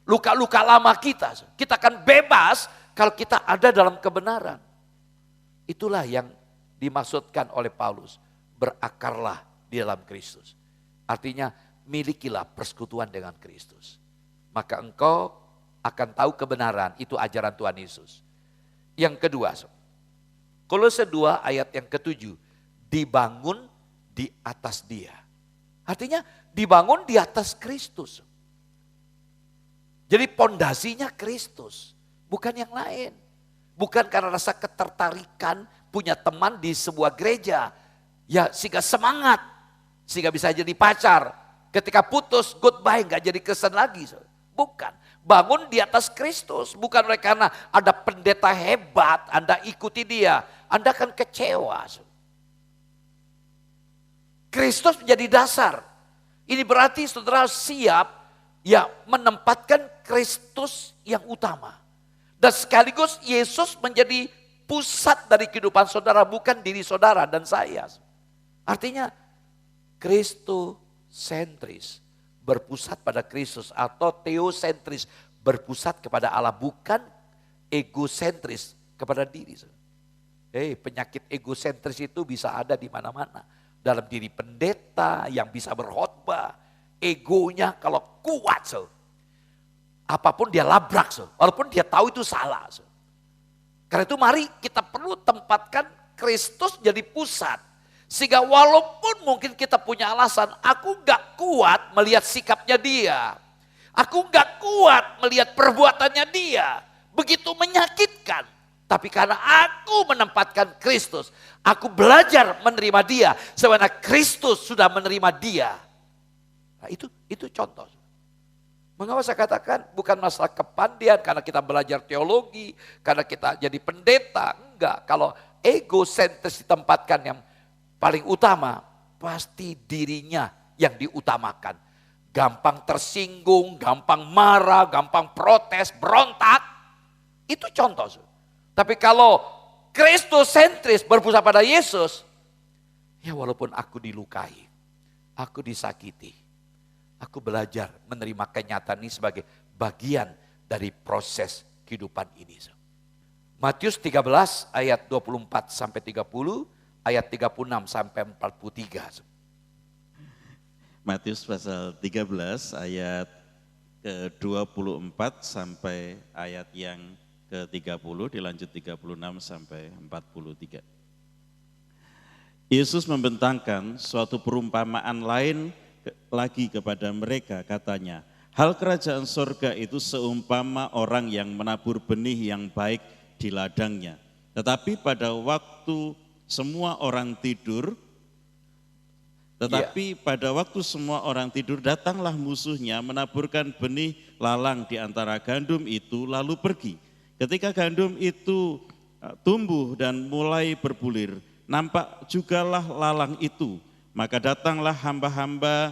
luka-luka lama kita. Kita akan bebas kalau kita ada dalam kebenaran. Itulah yang dimaksudkan oleh Paulus, berakarlah di dalam Kristus. Artinya milikilah persekutuan dengan Kristus. Maka engkau akan tahu kebenaran, itu ajaran Tuhan Yesus. Yang kedua, Kolose 2 ayat yang ke-7, dibangun di atas dia. Artinya dibangun di atas Kristus. Jadi pondasinya Kristus, bukan yang lain. Bukan karena rasa ketertarikan punya teman di sebuah gereja. Ya sehingga semangat, sehingga bisa jadi pacar. Ketika putus, goodbye, gak jadi Kristen lagi. Bukan. Bangun di atas Kristus, bukan oleh karena ada pendeta hebat, Anda ikuti dia, Anda akan kecewa. Kristus menjadi dasar. Ini berarti saudara siap ya menempatkan Kristus yang utama. Dan sekaligus Yesus menjadi pusat dari kehidupan saudara, bukan diri saudara dan saya. Artinya Kristosentris, berpusat pada Kristus, atau teosentris, berpusat kepada Allah, bukan egosentris kepada diri. Penyakit egosentris itu bisa ada di mana-mana. Dalam diri pendeta yang bisa berkhotbah, egonya kalau kuat, apapun dia labrak, walaupun dia tahu itu salah. Karena itu mari kita perlu tempatkan Kristus jadi pusat. Sehingga walaupun mungkin kita punya alasan, aku gak kuat melihat sikapnya dia. Aku gak kuat melihat perbuatannya dia. Begitu menyakitkan. Tapi karena aku menempatkan Kristus, aku belajar menerima dia. Sebenarnya Kristus sudah menerima dia. Nah, itu contoh. Mengapa saya katakan bukan masalah kepandian karena kita belajar teologi, karena kita jadi pendeta. Enggak, kalau egosentris ditempatkan yang paling utama, pasti dirinya yang diutamakan. Gampang tersinggung, gampang marah, gampang protes, berontak. Itu contoh. Tapi kalau Kristosentris berpusat pada Yesus, ya walaupun aku dilukai, aku disakiti, aku belajar menerima kenyataan ini sebagai bagian dari proses kehidupan ini. Matius 13 ayat 24 sampai 30, ayat 36 sampai 43. Matius pasal 13 ayat ke-24 sampai ayat yang ke-30, dilanjut 36 sampai 43. Yesus membentangkan suatu perumpamaan lain lagi kepada mereka, katanya, hal kerajaan sorga itu seumpama orang yang menabur benih yang baik di ladangnya. Tetapi pada waktu semua orang tidur, pada waktu semua orang tidur, datanglah musuhnya menaburkan benih lalang di antara gandum itu lalu pergi. Ketika gandum itu tumbuh dan mulai berbulir, nampak jugalah lalang itu. Maka datanglah hamba-hamba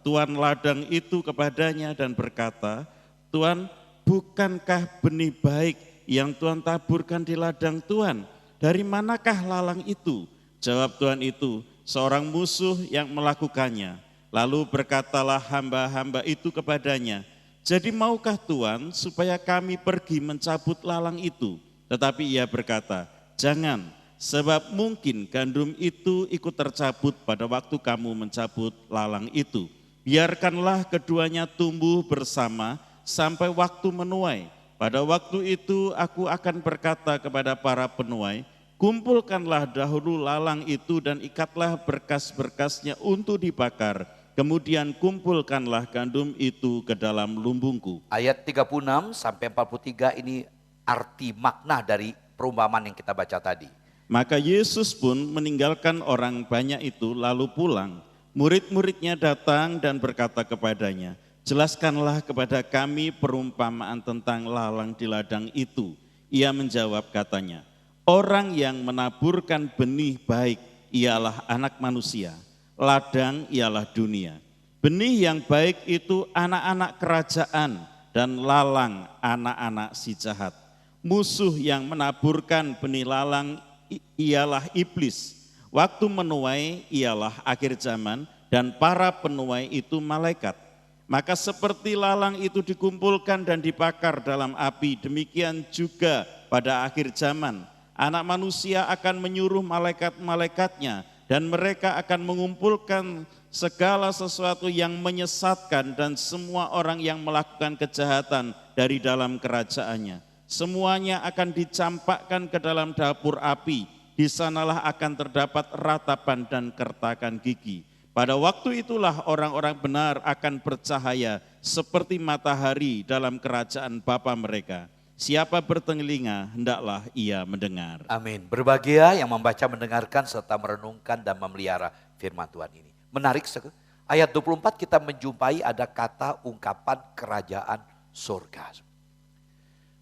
tuan ladang itu kepadanya dan berkata, Tuan, bukankah benih baik yang Tuhan taburkan di ladang Tuan? Dari manakah lalang itu? Jawab tuan itu, seorang musuh yang melakukannya. Lalu berkatalah hamba-hamba itu kepadanya, jadi maukah Tuan supaya kami pergi mencabut lalang itu? Tetapi ia berkata, jangan, sebab mungkin gandum itu ikut tercabut pada waktu kamu mencabut lalang itu. Biarkanlah keduanya tumbuh bersama sampai waktu menuai. Pada waktu itu aku akan berkata kepada para penuai, kumpulkanlah dahulu lalang itu dan ikatlah berkas-berkasnya untuk dibakar. Kemudian kumpulkanlah gandum itu ke dalam lumbungku. Ayat 36 sampai 43 ini arti makna dari perumpamaan yang kita baca tadi. Maka Yesus pun meninggalkan orang banyak itu lalu pulang. Murid-muridnya datang dan berkata kepadanya, jelaskanlah kepada kami perumpamaan tentang lalang di ladang itu. Ia menjawab katanya, orang yang menaburkan benih baik ialah anak manusia, ladang ialah dunia. Benih yang baik itu anak-anak kerajaan dan lalang anak-anak si jahat. Musuh yang menaburkan benih lalang ialah iblis. Waktu menuai ialah akhir zaman dan para penuai itu malaikat. Maka seperti lalang itu dikumpulkan dan dibakar dalam api, demikian juga pada akhir zaman. Anak manusia akan menyuruh malaikat-malaikatnya dan mereka akan mengumpulkan segala sesuatu yang menyesatkan dan semua orang yang melakukan kejahatan dari dalam kerajaannya. Semuanya akan dicampakkan ke dalam dapur api, di sanalah akan terdapat ratapan dan kertakan gigi. Pada waktu itulah orang-orang benar akan bercahaya seperti matahari dalam kerajaan Bapa mereka. Siapa bertelinga, hendaklah ia mendengar. Amin. Berbahagia yang membaca, mendengarkan, serta merenungkan dan memelihara firman Tuhan ini. Menarik sekali. Ayat 24 kita menjumpai ada kata ungkapan kerajaan surga.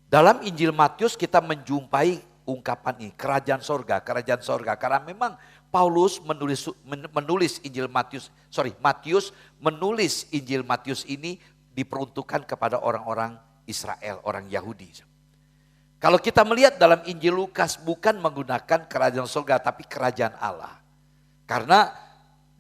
Dalam Injil Matius kita menjumpai ungkapan ini, kerajaan surga, kerajaan surga. Karena memang Paulus Matius menulis Injil Matius ini diperuntukkan kepada orang-orang Israel, orang Yahudi. Kalau kita melihat dalam Injil Lukas bukan menggunakan kerajaan surga tapi kerajaan Allah. Karena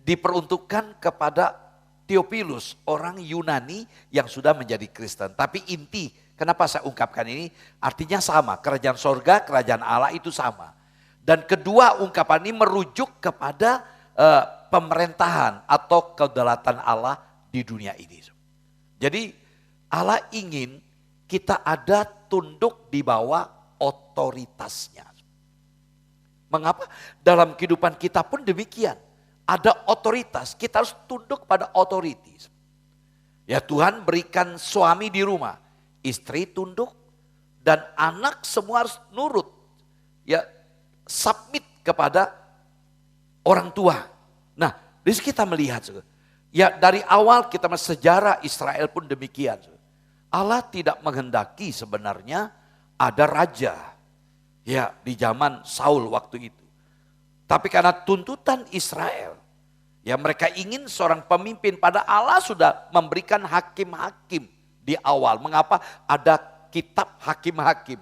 diperuntukkan kepada Theophilus, orang Yunani yang sudah menjadi Kristen. Tapi inti, kenapa saya ungkapkan ini? Artinya sama, kerajaan surga, kerajaan Allah itu sama. Dan kedua ungkapan ini merujuk kepada pemerintahan atau kedaulatan Allah di dunia ini. Jadi Allah ingin kita ada tunduk di bawah otoritasnya. Mengapa? Dalam kehidupan kita pun demikian. Ada otoritas, kita harus tunduk pada otoritas. Ya Tuhan berikan suami di rumah, istri tunduk, dan anak semua harus nurut. Ya submit kepada orang tua. Nah, di sini kita melihat, ya dari awal kita sejarah Israel pun demikian. Allah tidak menghendaki sebenarnya ada raja ya di zaman Saul waktu itu. Tapi karena tuntutan Israel, ya mereka ingin seorang pemimpin, pada Allah sudah memberikan hakim-hakim di awal. Mengapa? Ada kitab hakim-hakim.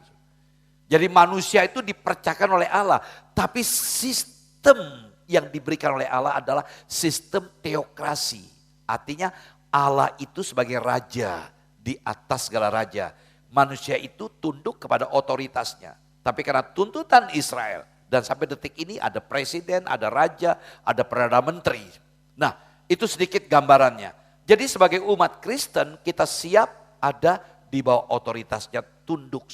Jadi manusia itu dipercayakan oleh Allah, tapi sistem yang diberikan oleh Allah adalah sistem teokrasi. Artinya Allah itu sebagai raja di atas segala raja. Manusia itu tunduk kepada otoritasnya. Tapi karena tuntutan Israel, dan sampai detik ini ada presiden, ada raja, ada perdana menteri. Nah itu sedikit gambarannya. Jadi sebagai umat Kristen kita siap ada di bawah otoritasnya, tunduk.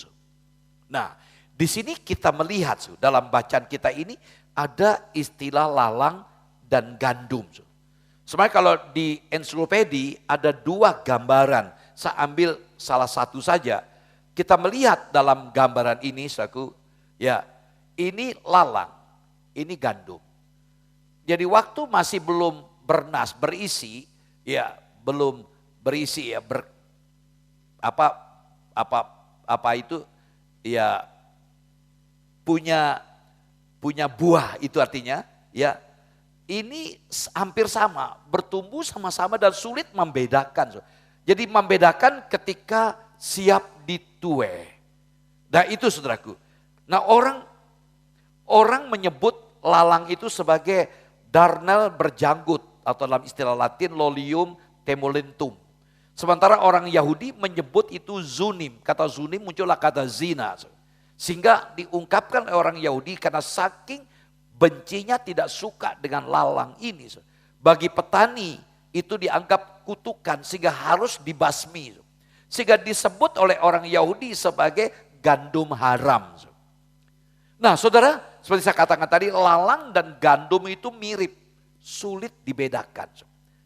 Nah di sini kita melihat dalam bacaan kita ini ada istilah lalang dan gandum. Sebenarnya kalau di ensiklopedi ada dua gambaran. Saya ambil salah satu saja. Kita melihat dalam gambaran ini, saudaraku, ya ini lalang, ini gandum. Jadi waktu masih belum bernas, berisi, ya belum berisi ya apa itu ya punya buah, itu artinya ya ini hampir sama, bertumbuh sama-sama dan sulit membedakan. Jadi membedakan ketika siap dituai. Nah itu saudaraku. Nah orang menyebut lalang itu sebagai darnel berjanggut atau dalam istilah Latin lolium temulentum. Sementara orang Yahudi menyebut itu zunim. Kata zunim muncullah kata zina. Sehingga diungkapkan oleh orang Yahudi karena saking bencinya tidak suka dengan lalang ini. Bagi petani itu dianggap kutukan sehingga harus dibasmi. Sehingga disebut oleh orang Yahudi sebagai gandum haram. Nah saudara, seperti saya katakan tadi, lalang dan gandum itu mirip, sulit dibedakan.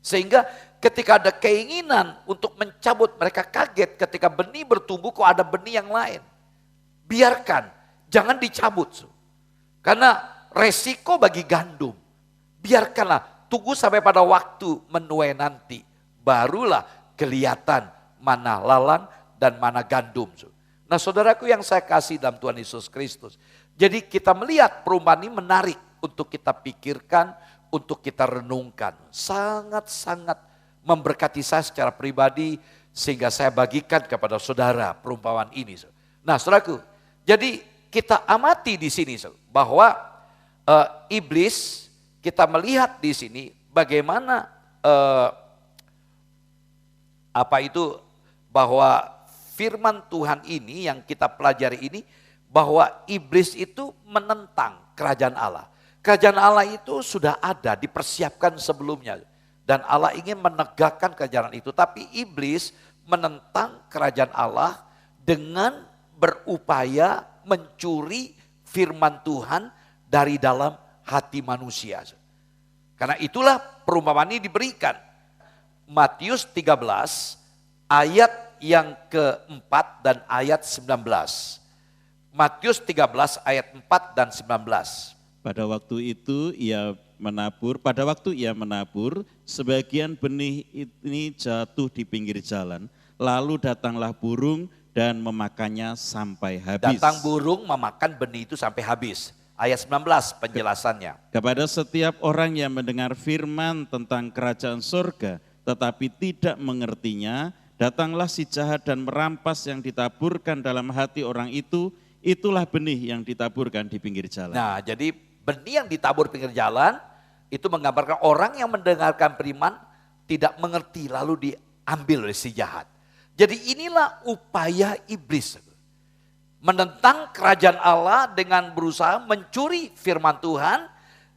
Sehingga ketika ada keinginan untuk mencabut, mereka kaget ketika benih bertumbuh kok ada benih yang lain. Biarkan, jangan dicabut. Karena resiko bagi gandum. Biarkanlah, tunggu sampai pada waktu menuai nanti. Barulah kelihatan mana lalang dan mana gandum. Nah saudaraku yang saya kasih dalam Tuhan Yesus Kristus. Jadi kita melihat perumpamaan ini menarik untuk kita pikirkan, untuk kita renungkan. Sangat-sangat memberkati saya secara pribadi sehingga saya bagikan kepada saudara perumpamaan ini. Nah saudaraku, jadi kita amati di sini bahwa iblis, kita melihat di sini bagaimana bahwa firman Tuhan ini yang kita pelajari ini, bahwa iblis itu menentang kerajaan Allah. Kerajaan Allah itu sudah ada, dipersiapkan sebelumnya. Dan Allah ingin menegakkan kerajaan itu. Tapi iblis menentang kerajaan Allah dengan berupaya mencuri firman Tuhan dari dalam hati manusia. Karena itulah perumpamaan ini diberikan. Matius 13 ayat yang keempat dan ayat 19. Matius 13 ayat 4 dan 19. Pada waktu ia menabur, sebagian benih ini jatuh di pinggir jalan, lalu datanglah burung dan memakannya sampai habis. Datang burung memakan benih itu sampai habis. Ayat 19 penjelasannya. Kepada setiap orang yang mendengar firman tentang kerajaan surga, tetapi tidak mengertinya, datanglah si jahat dan merampas yang ditaburkan dalam hati orang itu, itulah benih yang ditaburkan di pinggir jalan. Nah jadi benih yang ditabur pinggir jalan itu menggambarkan orang yang mendengarkan firman tidak mengerti lalu diambil oleh si jahat. Jadi inilah upaya iblis. Menentang kerajaan Allah dengan berusaha mencuri firman Tuhan.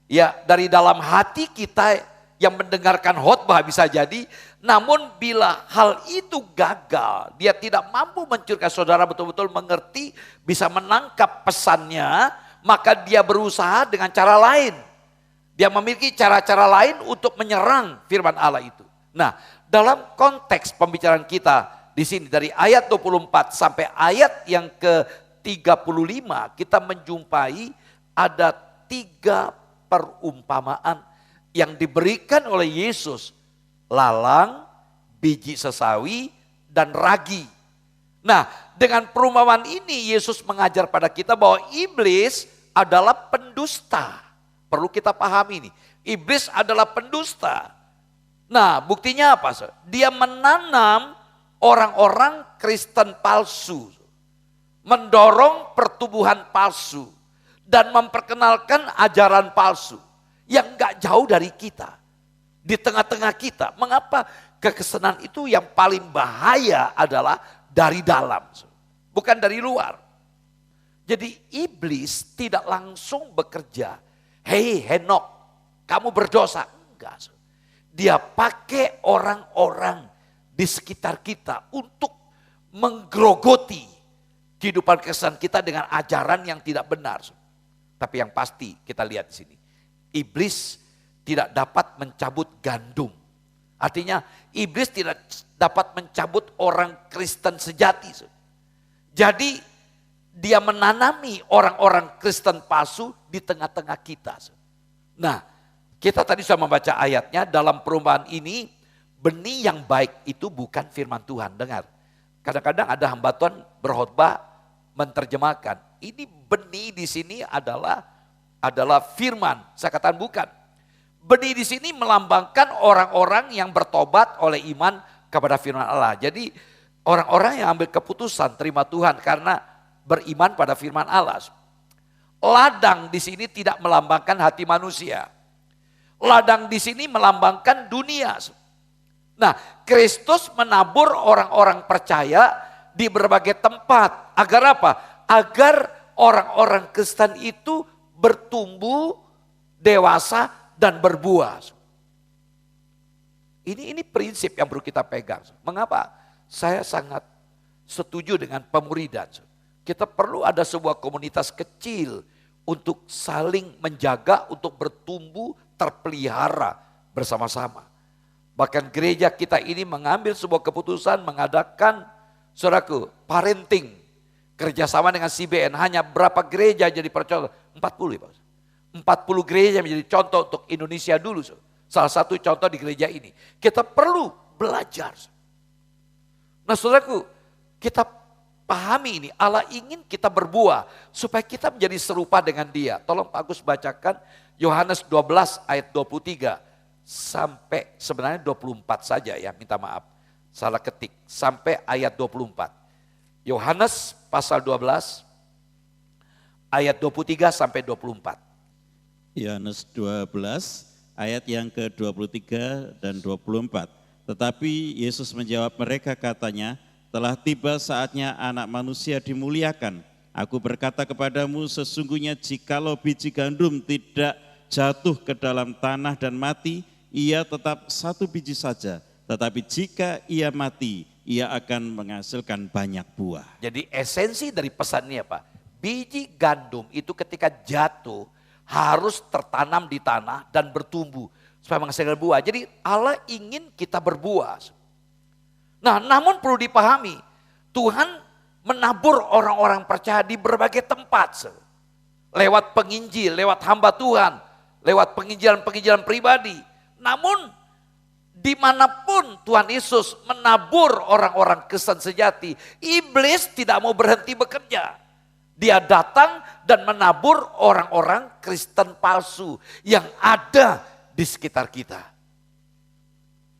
Ya dari dalam hati kita yang mendengarkan khotbah bisa jadi. Namun bila hal itu gagal, dia tidak mampu mencurikan saudara betul-betul mengerti, bisa menangkap pesannya, maka dia berusaha dengan cara lain. Dia memiliki cara-cara lain untuk menyerang firman Allah itu. Nah, dalam konteks pembicaraan kita di sini dari ayat 24 sampai ayat yang ke-35 kita menjumpai ada 3 perumpamaan yang diberikan oleh Yesus. Lalang, biji sesawi, dan ragi. Nah, dengan perumpamaan ini Yesus mengajar pada kita bahwa iblis adalah pendusta. Perlu kita pahami ini. Iblis adalah pendusta. Nah, buktinya apa? Dia menanam orang-orang Kristen palsu. Mendorong pertumbuhan palsu. Dan memperkenalkan ajaran palsu. Yang gak jauh dari kita. Di tengah-tengah kita. Mengapa kekesenan itu yang paling bahaya adalah dari dalam. Bukan dari luar. Jadi iblis tidak langsung bekerja. Hei Henok, kamu berdosa. Enggak. Dia pakai orang-orang di sekitar kita untuk menggerogoti kehidupan kesan kita dengan ajaran yang tidak benar. Tapi yang pasti kita lihat di sini. Iblis tidak dapat mencabut gandum. Artinya iblis tidak dapat mencabut orang Kristen sejati. Jadi dia menanami orang-orang Kristen palsu di tengah-tengah kita. Nah, kita tadi sudah membaca ayatnya dalam perumpamaan ini, benih yang baik itu bukan firman Tuhan. Dengar, kadang-kadang ada hamba Tuhan berkhotbah menerjemahkan. Ini benih di sini adalah firman. Saya katakan bukan. Benih di sini melambangkan orang-orang yang bertobat oleh iman kepada firman Allah. Jadi orang-orang yang ambil keputusan terima Tuhan karena beriman pada firman Allah. Ladang di sini tidak melambangkan hati manusia. Ladang di sini melambangkan dunia. Nah, Kristus menabur orang-orang percaya di berbagai tempat. Agar apa? Agar orang-orang Kristen itu bertumbuh, dewasa, dan berbuah. Ini prinsip yang perlu kita pegang. Mengapa? Saya sangat setuju dengan pemuridan. Kita perlu ada sebuah komunitas kecil untuk saling menjaga, untuk bertumbuh, terpelihara bersama-sama. Bahkan gereja kita ini mengambil sebuah keputusan mengadakan, saudaraku, parenting. Kerjasama dengan CBN, hanya berapa gereja jadi percontoh? 40 ya Pak. 40 gereja menjadi contoh untuk Indonesia dulu. Salah satu contoh di gereja ini. Kita perlu belajar. Nah saudaraku, kita pahami ini, Allah ingin kita berbuah supaya kita menjadi serupa dengan Dia. Tolong Pak Agus bacakan Yohanes 12 ayat 23 sampai sebenarnya 24 saja ya, minta maaf. Salah ketik, sampai ayat 24. Yohanes pasal 12 ayat 23 sampai 24. Yohanes 12 ayat yang ke-23 dan 24. Tetapi Yesus menjawab mereka katanya, telah tiba saatnya anak manusia dimuliakan. Aku berkata kepadamu sesungguhnya jikalau biji gandum tidak jatuh ke dalam tanah dan mati, ia tetap satu biji saja. Tetapi jika ia mati, ia akan menghasilkan banyak buah. Jadi esensi dari pesan ini apa? Biji gandum itu ketika jatuh harus tertanam di tanah dan bertumbuh supaya menghasilkan buah. Jadi Allah ingin kita berbuah. Nah namun perlu dipahami, Tuhan menabur orang-orang percaya di berbagai tempat. Lewat penginjil, lewat hamba Tuhan, lewat penginjilan-penginjilan pribadi. Namun dimanapun Tuhan Yesus menabur orang-orang Kristen sejati, iblis tidak mau berhenti bekerja. Dia datang dan menabur orang-orang Kristen palsu yang ada di sekitar kita.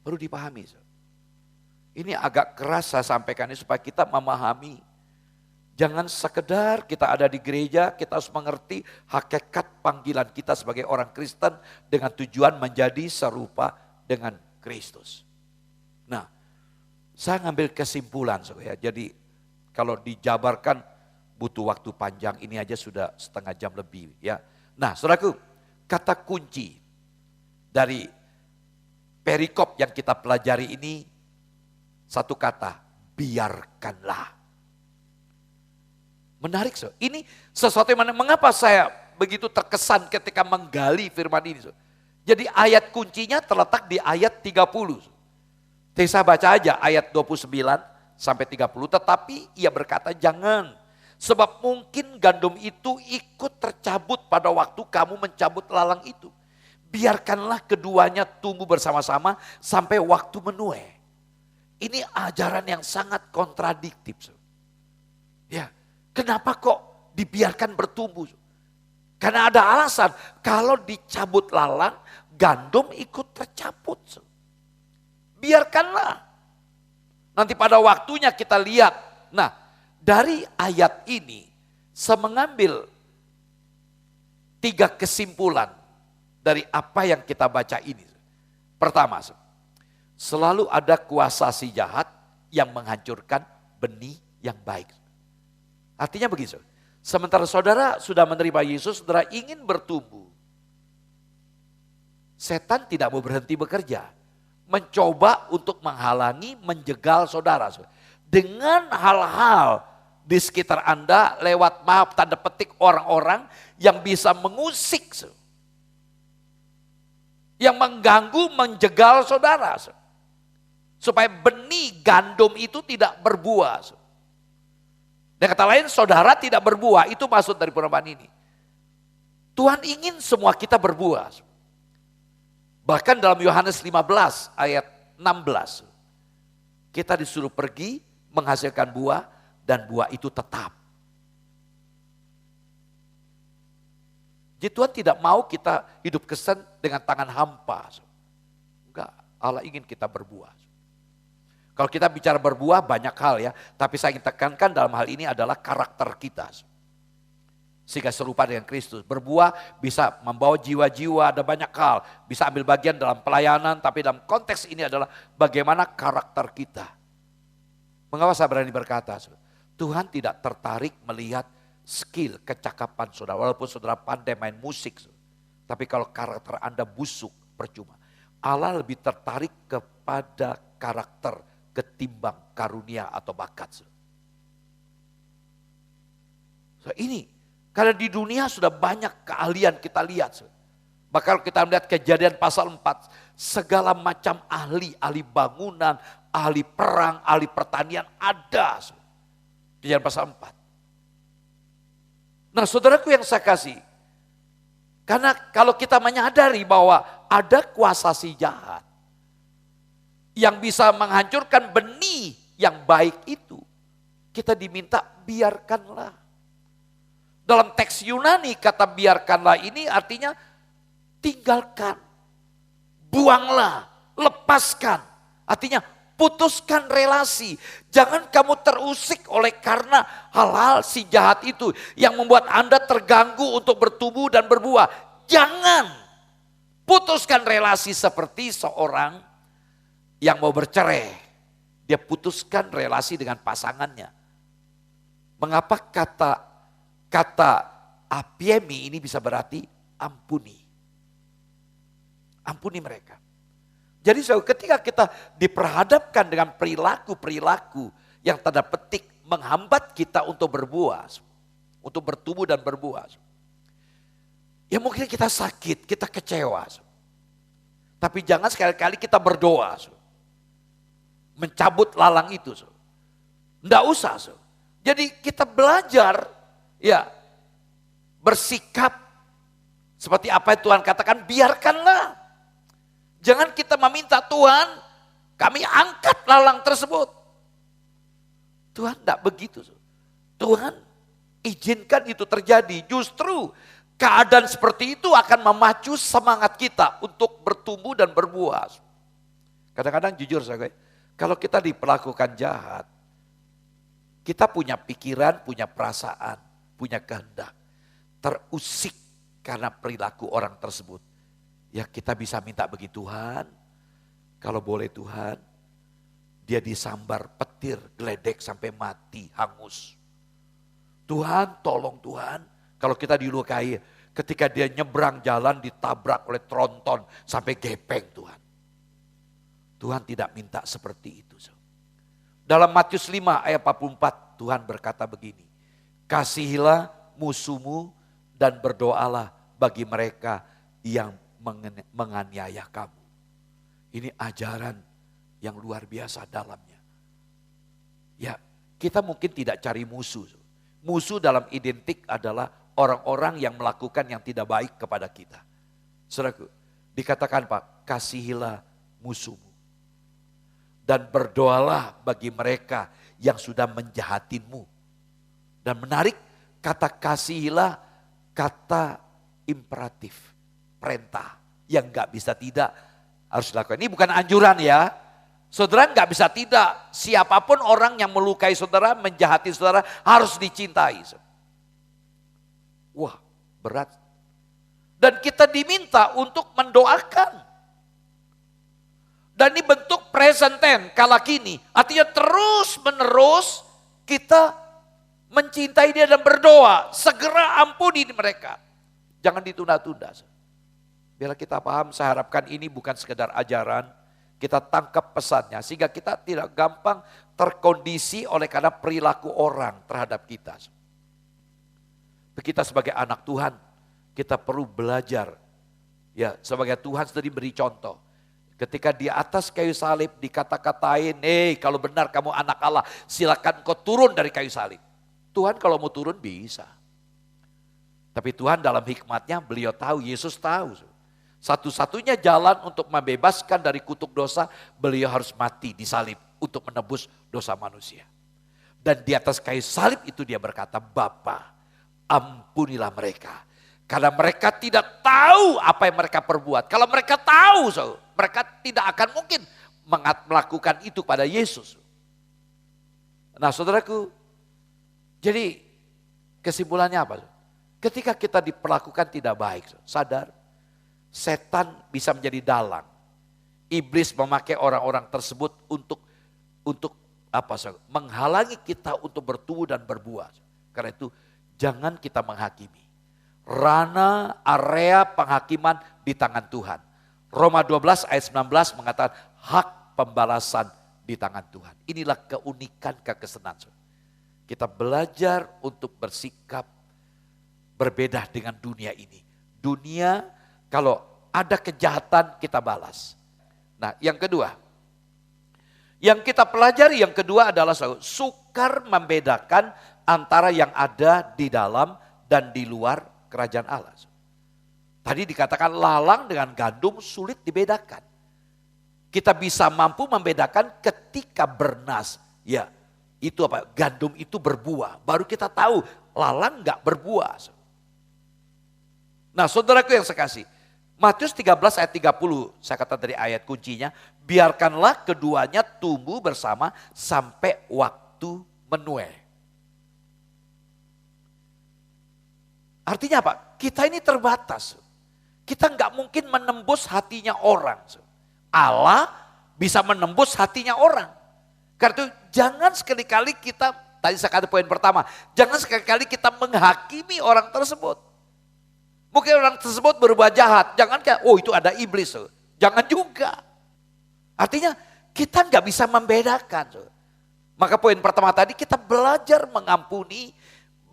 Perlu dipahami. Ini agak keras saya sampaikan ini supaya kita memahami. Jangan sekedar kita ada di gereja, kita harus mengerti hakikat panggilan kita sebagai orang Kristen dengan tujuan menjadi serupa dengan Kristus. Nah, saya ngambil kesimpulan ya. Jadi kalau dijabarkan butuh waktu panjang, ini aja sudah setengah jam lebih ya. Nah, saudaraku, kata kunci dari perikop yang kita pelajari ini satu kata, biarkanlah. Menarik, so. Ini sesuatu yang mengapa saya begitu terkesan ketika menggali firman ini. So. Jadi ayat kuncinya terletak di ayat 30. Jadi saya baca aja ayat 29 sampai 30. Tetapi ia berkata jangan. Sebab mungkin gandum itu ikut tercabut pada waktu kamu mencabut lalang itu. Biarkanlah keduanya tumbuh bersama-sama sampai waktu menuai. Ini ajaran yang sangat kontradiktif. So. Ya. Kenapa kok dibiarkan bertumbuh? Karena ada alasan, kalau dicabut lalang, gandum ikut tercabut. Biarkanlah. Nanti pada waktunya kita lihat. Nah, dari ayat ini, saya mengambil 3 kesimpulan dari apa yang kita baca ini. Pertama, selalu ada kuasa si jahat yang menghancurkan benih yang baik. Artinya begitu, sementara saudara sudah menerima Yesus, saudara ingin bertumbuh. Setan tidak mau berhenti bekerja. Mencoba untuk menghalangi, menjegal saudara. Dengan hal-hal di sekitar Anda lewat maaf tanda petik orang-orang yang bisa mengusik. Yang mengganggu, menjegal saudara. Supaya benih gandum itu tidak berbuah. Dan kata lain saudara tidak berbuah, itu maksud dari perumpamaan ini. Tuhan ingin semua kita berbuah. Bahkan dalam Yohanes 15 ayat 16. Kita disuruh pergi menghasilkan buah dan buah itu tetap. Jadi Tuhan tidak mau kita hidup Kristen dengan tangan hampa. Enggak, Allah ingin kita berbuah. Kalau kita bicara berbuah banyak hal ya, tapi saya ingin tekankan dalam hal ini adalah karakter kita. Sehingga serupa dengan Kristus. Berbuah bisa membawa jiwa-jiwa, ada banyak hal. Bisa ambil bagian dalam pelayanan, tapi dalam konteks ini adalah bagaimana karakter kita. Mengapa saya berani berkata? Tuhan tidak tertarik melihat skill, kecakapan saudara. Walaupun saudara pandai main musik. Tapi kalau karakter Anda busuk, percuma. Allah lebih tertarik kepada karakter ketimbang karunia atau bakat. So, ini, karena di dunia sudah banyak keahlian kita lihat. Bahkan kita melihat Kejadian pasal 4, segala macam ahli, ahli bangunan, ahli perang, ahli pertanian ada. Kejadian pasal 4. Nah saudaraku yang saya kasih, karena kalau kita menyadari bahwa ada kuasa si jahat yang bisa menghancurkan benih yang baik itu, kita diminta biarkanlah. Dalam teks Yunani kata biarkanlah ini artinya tinggalkan, buanglah, lepaskan. Artinya putuskan relasi. Jangan kamu terusik oleh karena hal-hal si jahat itu yang membuat Anda terganggu untuk bertumbuh dan berbuah. Jangan putuskan relasi seperti seorang yang mau bercerai. Dia putuskan relasi dengan pasangannya. Mengapa kata apiemi ini bisa berarti ampuni. Ampuni mereka. Jadi ketika kita diperhadapkan dengan perilaku-perilaku yang tanda petik menghambat kita untuk berbuah, untuk bertumbuh dan berbuah. Ya mungkin kita sakit, kita kecewa. Tapi jangan sekali-kali kita berdoa. Mencabut lalang itu. Enggak usah. Jadi kita belajar ya bersikap seperti apa yang Tuhan katakan, biarkanlah. Jangan kita meminta Tuhan, kami angkat lalang tersebut. Tuhan tidak begitu. Tuhan izinkan itu terjadi. Justru keadaan seperti itu akan memacu semangat kita untuk bertumbuh dan berbuah. Kadang-kadang jujur saya, kalau kita diperlakukan jahat, kita punya pikiran, punya perasaan, punya kehendak. Terusik karena perilaku orang tersebut. Ya kita bisa minta bagi Tuhan, kalau boleh Tuhan, dia disambar petir, geledek sampai mati, hangus. Tuhan tolong Tuhan, kalau kita dilukai, ketika dia nyebrang jalan ditabrak oleh tronton sampai gepeng Tuhan. Tuhan tidak minta seperti itu. Dalam Matius 5 ayat 44 Tuhan berkata begini, kasihilah musuhmu dan berdoalah bagi mereka yang menganiaya kamu. Ini ajaran yang luar biasa dalamnya. Ya, kita mungkin tidak cari musuh. Musuh dalam identik adalah orang-orang yang melakukan yang tidak baik kepada kita. Saudaraku, dikatakan Pak, kasihilah musuhmu. Dan berdoalah bagi mereka yang sudah menjahatinmu. Dan menarik, kata kasihilah, kata imperatif. Perintah yang gak bisa tidak harus dilakukan. Ini bukan anjuran ya. Saudara gak bisa tidak. Siapapun orang yang melukai saudara, menjahati saudara harus dicintai. Wah berat. Dan kita diminta untuk mendoakan. Dan ini bentuk present tense kala kini. Artinya terus menerus kita mencintai dia dan berdoa. Segera ampuni mereka. Jangan ditunda-tunda. Biar kita paham, saya harapkan ini bukan sekedar ajaran, kita tangkap pesannya sehingga kita tidak gampang terkondisi oleh karena perilaku orang terhadap kita. Kita sebagai anak Tuhan, kita perlu belajar. Ya, sebagai Tuhan sendiri beri contoh. Ketika di atas kayu salib dikata-katain, kalau benar kamu anak Allah, silakan kau turun dari kayu salib. Tuhan kalau mau turun bisa. Tapi Tuhan dalam hikmatnya beliau tahu, Yesus tahu. Satu-satunya jalan untuk membebaskan dari kutuk dosa, beliau harus mati di salib untuk menebus dosa manusia. Dan di atas kayu salib itu dia berkata, Bapa, ampunilah mereka Karena mereka tidak tahu apa yang mereka perbuat. Kalau mereka tahu, mereka tidak akan mungkin melakukan itu pada Yesus. Nah saudaraku, jadi kesimpulannya apa? Ketika kita diperlakukan tidak baik, sadar, setan bisa menjadi dalang. Iblis memakai orang-orang tersebut untuk menghalangi kita untuk bertumbuh dan berbuah. Karena itu jangan kita menghakimi. Ranah area penghakiman di tangan Tuhan. Roma 12 ayat 19 mengatakan hak pembalasan di tangan Tuhan. Inilah keunikan kekesenan. Kita belajar untuk bersikap berbeda dengan dunia ini. Dunia kalau ada kejahatan kita balas. Nah yang kedua, yang kita pelajari yang kedua adalah sukar membedakan antara yang ada di dalam dan di luar kerajaan Allah. Tadi dikatakan lalang dengan gandum sulit dibedakan. Kita bisa mampu membedakan ketika bernas. Ya, itu apa? Gandum itu berbuah. Baru kita tahu lalang enggak berbuah. Nah saudaraku yang sekasih, Matius 13 ayat 30, saya kata dari ayat kuncinya, biarkanlah keduanya tumbuh bersama sampai waktu menuai. Artinya apa? Kita ini terbatas. Kita nggak mungkin menembus hatinya orang. Allah bisa menembus hatinya orang. Karena itu jangan sekali-kali kita, tadi saya kata poin pertama, jangan sekali-kali kita menghakimi orang tersebut. Mungkin orang tersebut berbuat jahat, jangan kayak, oh itu ada iblis. Jangan juga. Artinya kita nggak bisa membedakan. Maka poin pertama tadi kita belajar mengampuni,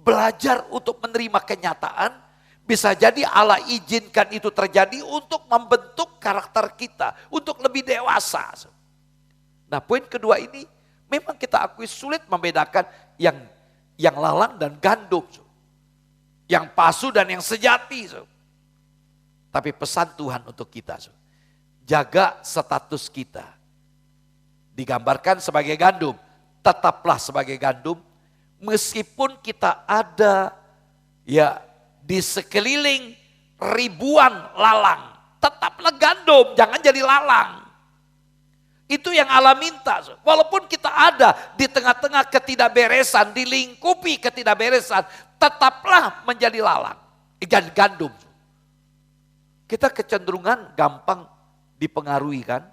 belajar untuk menerima kenyataan, bisa jadi Allah izinkan itu terjadi untuk membentuk karakter kita, untuk lebih dewasa. Nah poin kedua ini memang kita akui sulit membedakan yang lalang dan gandum, yang palsu dan yang sejati. Tapi pesan Tuhan untuk kita, jaga status kita. Digambarkan sebagai gandum, tetaplah sebagai gandum. Meskipun kita ada ya di sekeliling ribuan lalang, tetaplah gandum, jangan jadi lalang. Itu yang Allah minta. Walaupun kita ada di tengah-tengah ketidakberesan, dilingkupi ketidakberesan, tetaplah menjadi lalang, jadi gandum. Kita kecenderungan gampang dipengaruhi kan,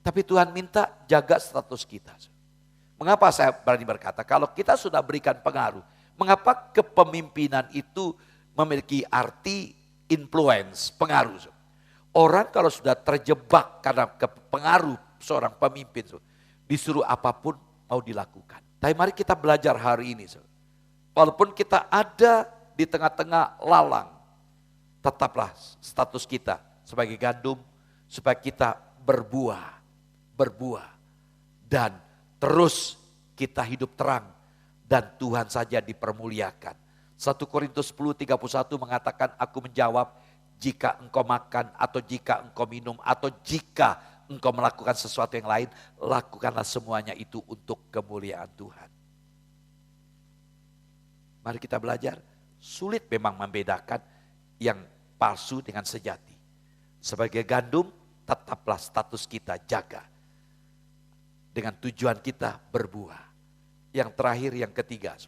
tapi Tuhan minta jaga status kita. Mengapa saya berani berkata, kalau kita sudah berikan pengaruh, mengapa kepemimpinan itu memiliki arti influence, pengaruh. Orang kalau sudah terjebak karena pengaruh seorang pemimpin, disuruh apapun mau dilakukan. Tapi mari kita belajar hari ini. Walaupun kita ada di tengah-tengah lalang, tetaplah status kita sebagai gandum, supaya kita berbuah, dan terus kita hidup terang dan Tuhan saja dipermuliakan. 1 Korintus 10:31 mengatakan, aku menjawab, jika engkau makan atau jika engkau minum atau jika engkau melakukan sesuatu yang lain, lakukanlah semuanya itu untuk kemuliaan Tuhan. Mari kita belajar, sulit memang membedakan yang palsu dengan sejati. Sebagai gandum, tetaplah status kita jaga. Dengan tujuan kita berbuah. Yang terakhir, yang ketiga.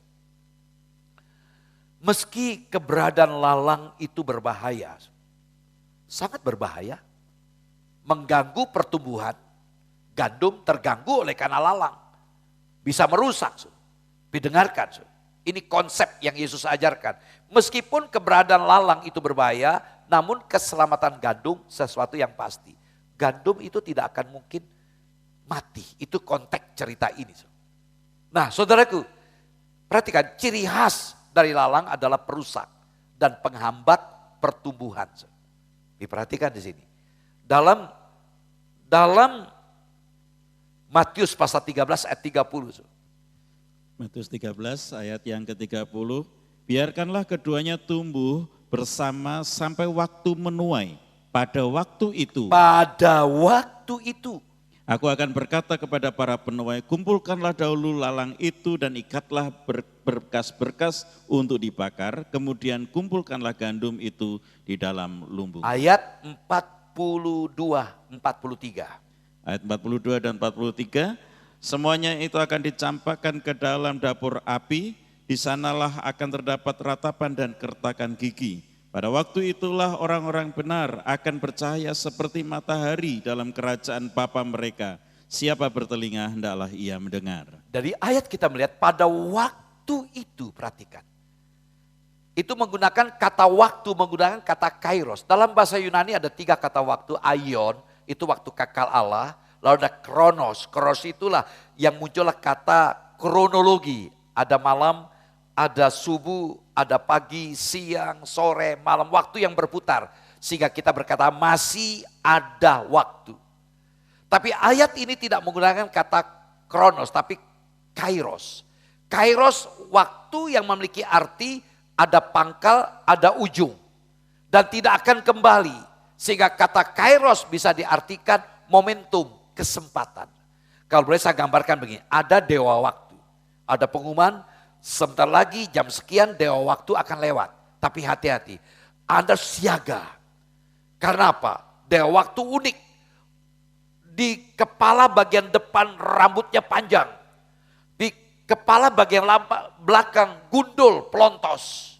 Meski keberadaan lalang itu berbahaya, sangat berbahaya, mengganggu pertumbuhan, gandum terganggu oleh karena lalang, bisa merusak. Didengarkan, ini konsep yang Yesus ajarkan. Meskipun keberadaan lalang itu berbahaya, namun keselamatan gandum sesuatu yang pasti. Gandum itu tidak akan mungkin mati, itu konteks cerita ini. Nah saudaraku, perhatikan ciri khas dari lalang adalah perusak dan penghambat pertumbuhan. Diperhatikan di sini. Dalam Matius pasal 13 ayat 30. Matius 13 ayat yang ke-30, biarkanlah keduanya tumbuh bersama sampai waktu menuai. Pada waktu itu Aku akan berkata kepada para penuai, kumpulkanlah dahulu lalang itu dan ikatlah berkas-berkas untuk dibakar, kemudian kumpulkanlah gandum itu di dalam lumbung. Ayat 42, 43. Ayat 42 dan 43, semuanya itu akan dicampakkan ke dalam dapur api, di sanalah akan terdapat ratapan dan kertakan gigi. Pada waktu itulah orang-orang benar akan bercahaya seperti matahari dalam kerajaan Bapa mereka. Siapa bertelinga hendaklah ia mendengar. Dari ayat kita melihat pada waktu itu, perhatikan. Itu menggunakan kata waktu, menggunakan kata kairos. Dalam bahasa Yunani ada 3 kata waktu, aion, itu waktu kekal Allah. Lalu ada kronos, kronos itulah yang muncullah kata kronologi. Ada malam, ada subuh, ada pagi, siang, sore, malam, waktu yang berputar. Sehingga kita berkata masih ada waktu. Tapi ayat ini tidak menggunakan kata kronos, tapi kairos. Kairos waktu yang memiliki arti ada pangkal, ada ujung. Dan tidak akan kembali. Sehingga kata kairos bisa diartikan momentum, kesempatan. Kalau boleh saya gambarkan begini, ada dewa waktu. Ada pengumuman, sebentar lagi jam sekian dewa waktu akan lewat. Tapi hati-hati, Anda siaga. Karena apa? Dewa waktu unik. Di kepala bagian depan rambutnya panjang. Di kepala bagian belakang gundul, pelontos.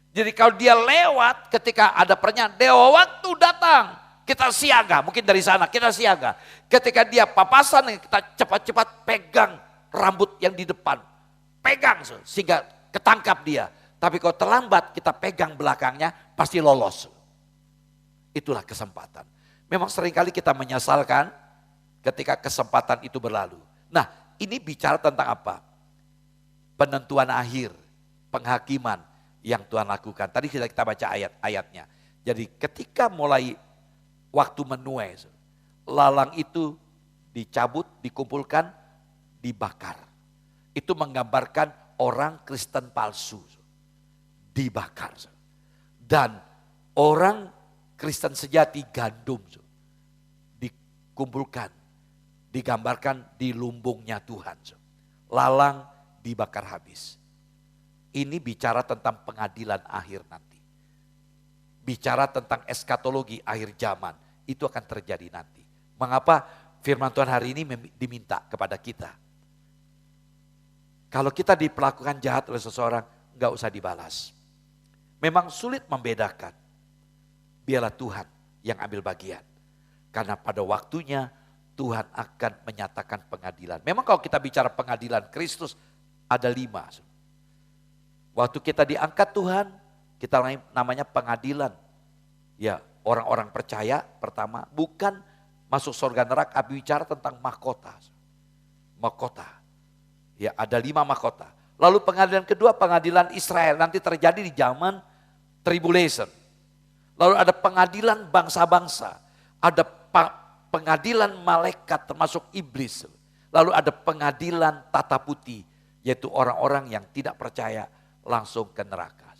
Jadi kalau dia lewat ketika ada pernyataan dewa waktu datang. Kita siaga, mungkin dari sana kita siaga. Ketika dia papasan kita cepat-cepat pegang rambut yang di depan. Pegang sehingga ketangkap dia. Tapi kalau terlambat kita pegang belakangnya pasti lolos. Itulah kesempatan. Memang seringkali kita menyesalkan ketika kesempatan itu berlalu. Nah ini bicara tentang apa? Penentuan akhir, penghakiman yang Tuhan lakukan. Tadi kita baca ayat-ayatnya. Jadi ketika mulai waktu menuai, lalang itu dicabut, dikumpulkan, dibakar. Itu menggambarkan orang Kristen palsu, dibakar. Dan orang Kristen sejati gandum, dikumpulkan, digambarkan di lumbungnya Tuhan. Lalang dibakar habis. Ini bicara tentang pengadilan akhir nanti. Bicara tentang eskatologi akhir zaman, itu akan terjadi nanti. Mengapa firman Tuhan hari ini diminta kepada kita? Kalau kita diperlakukan jahat oleh seseorang, enggak usah dibalas. Memang sulit membedakan. Biarlah Tuhan yang ambil bagian. Karena pada waktunya Tuhan akan menyatakan pengadilan. Memang kalau kita bicara pengadilan Kristus, ada 5. Waktu kita diangkat Tuhan, kita namanya pengadilan. Ya, orang-orang percaya pertama bukan masuk surga neraka, bicara tentang mahkota. Mahkota. Ya, ada 5 mahkota. Lalu pengadilan kedua, pengadilan Israel nanti terjadi di zaman tribulation. Lalu ada pengadilan bangsa-bangsa. Ada pengadilan malaikat termasuk iblis. Lalu ada pengadilan tata putih, yaitu orang-orang yang tidak percaya langsung ke neraka.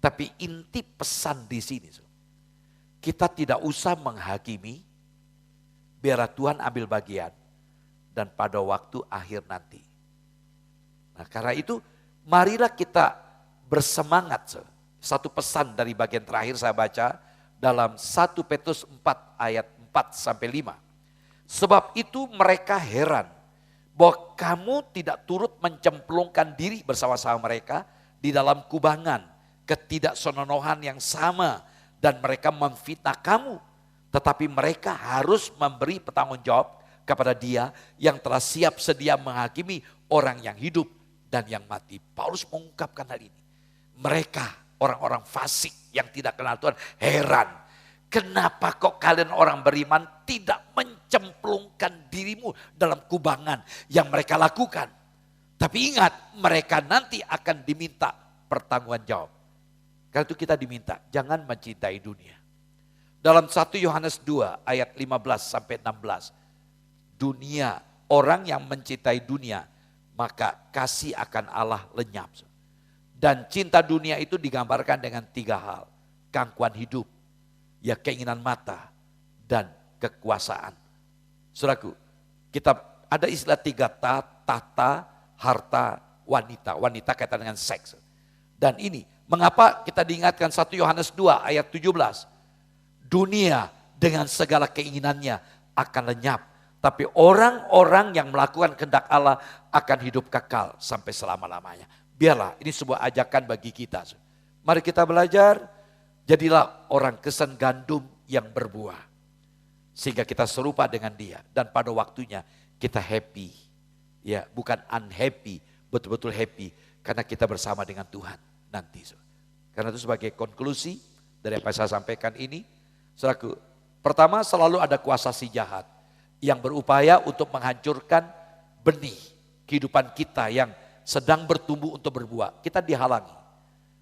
Tapi inti pesan di sini, kita tidak usah menghakimi, biarlah Tuhan ambil bagian dan pada waktu akhir nanti. Nah karena itu marilah kita bersemangat. Satu pesan dari bagian terakhir saya baca dalam 1 Petrus 4 ayat 4 sampai 5. Sebab itu mereka heran bahwa kamu tidak turut mencemplungkan diri bersama-sama mereka di dalam kubangan ketidaksenonohan yang sama dan mereka memfitnah kamu. Tetapi mereka harus memberi pertanggungjawab kepada Dia yang telah siap sedia menghakimi orang yang hidup dan yang mati. Paulus mengungkapkan hal ini. Mereka orang-orang fasik yang tidak kenal Tuhan heran. Kenapa kok kalian orang beriman tidak mencemplungkan dirimu dalam kubangan yang mereka lakukan. Tapi ingat mereka nanti akan diminta pertanggungjawab. Karena itu kita diminta, jangan mencintai dunia. Dalam 1 Yohanes 2 ayat 15 sampai 16. Dunia, orang yang mencintai dunia, maka kasih akan Allah lenyap. Dan cinta dunia itu digambarkan dengan 3 hal. Gangguan hidup, ya keinginan mata, dan kekuasaan. Saudaraku, Kita ada istilah 3 tahta, harta, wanita. Wanita kaitan dengan seks. Dan ini, mengapa kita diingatkan 1 Yohanes 2 ayat 17. Dunia dengan segala keinginannya akan lenyap. Tapi orang-orang yang melakukan kehendak Allah akan hidup kekal sampai selama-lamanya. Biarlah ini sebuah ajakan bagi kita. Mari kita belajar, jadilah orang kesen gandum yang berbuah. Sehingga kita serupa dengan dia. Dan pada waktunya kita happy. Ya, bukan unhappy, betul-betul happy. Karena kita bersama dengan Tuhan nanti. Karena itu sebagai konklusi dari apa yang saya sampaikan ini. Saudaraku, pertama selalu ada kuasa si jahat yang berupaya untuk menghancurkan benih kehidupan kita yang sedang bertumbuh untuk berbuah. Kita dihalangi.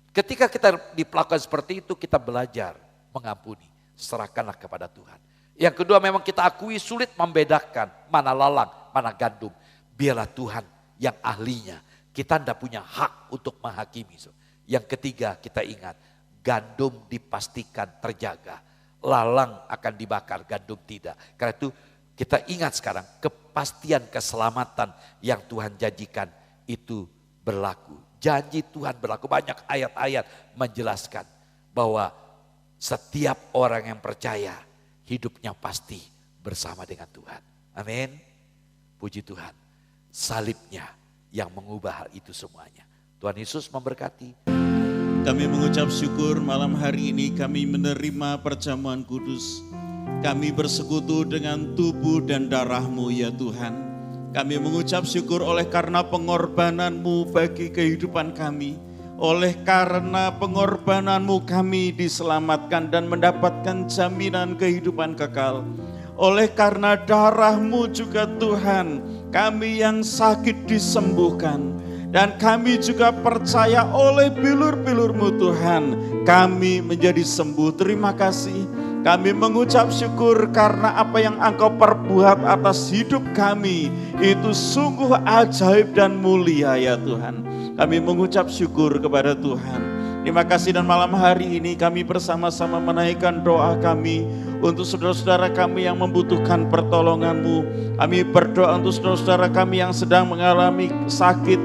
Ketika kita diperlakukan seperti itu, kita belajar mengampuni. Serahkanlah kepada Tuhan. Yang kedua, memang kita akui sulit membedakan mana lalang, mana gandum. Biarlah Tuhan yang ahlinya. Kita tidak punya hak untuk menghakimi. Yang ketiga, kita ingat, gandum dipastikan terjaga. Lalang akan dibakar, gandum tidak. Karena itu kita ingat sekarang kepastian keselamatan yang Tuhan janjikan itu berlaku. Janji Tuhan berlaku, banyak ayat-ayat menjelaskan bahwa setiap orang yang percaya hidupnya pasti bersama dengan Tuhan. Amin. Puji Tuhan. Salibnya yang mengubah hal itu semuanya. Tuhan Yesus memberkati. Kami mengucap syukur malam hari ini kami menerima perjamuan kudus. Kami bersekutu dengan tubuh dan darah-Mu ya Tuhan. Kami mengucap syukur oleh karena pengorbanan-Mu bagi kehidupan kami. Oleh karena pengorbanan-Mu kami diselamatkan dan mendapatkan jaminan kehidupan kekal. Oleh karena darah-Mu juga Tuhan, kami yang sakit disembuhkan. Dan kami juga percaya oleh bilur-bilur-Mu Tuhan, kami menjadi sembuh. Terima kasih. Kami mengucap syukur karena apa yang Engkau perbuat atas hidup kami itu sungguh ajaib dan mulia ya Tuhan. Kami mengucap syukur kepada Tuhan. Terima kasih dan malam hari ini kami bersama-sama menaikkan doa kami untuk saudara-saudara kami yang membutuhkan pertolongan-Mu. Kami berdoa untuk saudara-saudara kami yang sedang mengalami sakit.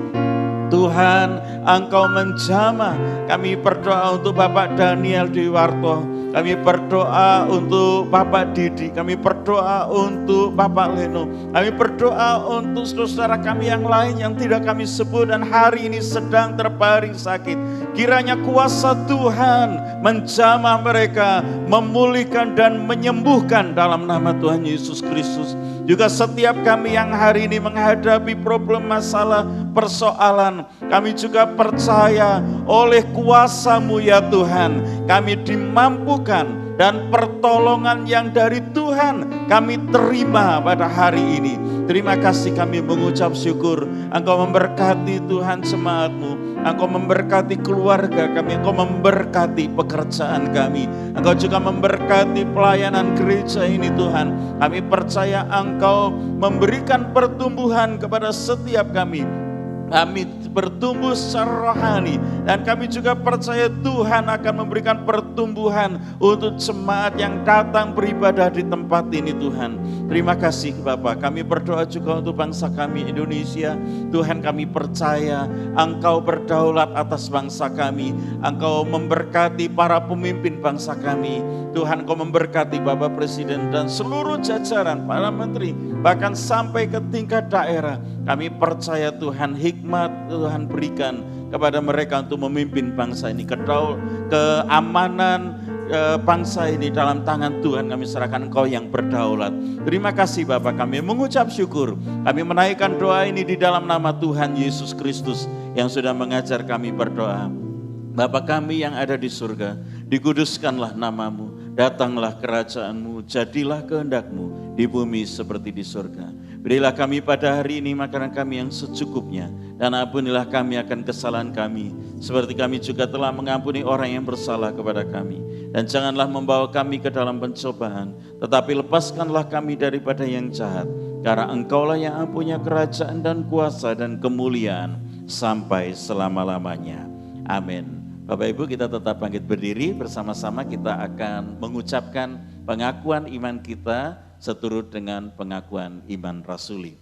Tuhan, Engkau menjamah. Kami berdoa untuk Bapak Daniel Dewarto. Kami berdoa untuk Bapak Didi. Kami berdoa untuk Bapak Leno. Kami berdoa untuk saudara-saudara kami yang lain yang tidak kami sebut dan hari ini sedang terbaring sakit. Kiranya kuasa Tuhan menjamah mereka, memulihkan dan menyembuhkan dalam nama Tuhan Yesus Kristus. Juga setiap kami yang hari ini menghadapi problem masalah persoalan, kami juga percaya oleh kuasa-Mu ya Tuhan, kami dimampukan dan pertolongan yang dari Tuhan kami terima pada hari ini. Terima kasih, kami mengucap syukur. Engkau memberkati Tuhan jemaat-Mu, Engkau memberkati keluarga kami, Engkau memberkati pekerjaan kami, Engkau juga memberkati pelayanan gereja ini Tuhan. Kami percaya Engkau memberikan pertumbuhan kepada setiap kami. Kami bertumbuh secara rohani dan kami juga percaya Tuhan akan memberikan pertumbuhan untuk jemaat yang datang beribadah di tempat ini Tuhan. Terima kasih Bapak. Kami berdoa juga untuk bangsa kami Indonesia. Tuhan, kami percaya Engkau berdaulat atas bangsa kami. Engkau memberkati para pemimpin bangsa kami. Tuhan, Engkau memberkati Bapak Presiden dan seluruh jajaran para menteri, bahkan sampai ke tingkat daerah. Kami percaya Tuhan, hikmat Tuhan berikan kepada mereka untuk memimpin bangsa ini. Keamanan bangsa ini dalam tangan Tuhan kami serahkan, Engkau yang berdaulat. Terima kasih Bapak, kami mengucap syukur. Kami menaikkan doa ini di dalam nama Tuhan Yesus Kristus yang sudah mengajar kami berdoa. Bapa kami yang ada di surga, dikuduskanlah nama-Mu, datanglah kerajaan-Mu, jadilah kehendak-Mu di bumi seperti di surga. Berilah kami pada hari ini makanan kami yang secukupnya, dan ampunilah kami akan kesalahan kami, seperti kami juga telah mengampuni orang yang bersalah kepada kami. Dan janganlah membawa kami ke dalam pencobaan, tetapi lepaskanlah kami daripada yang jahat, karena Engkaulah yang punya kerajaan dan kuasa dan kemuliaan sampai selama-lamanya. Amin. Bapak Ibu, kita tetap bangkit berdiri, bersama-sama kita akan mengucapkan pengakuan iman kita seturut dengan pengakuan iman rasuli.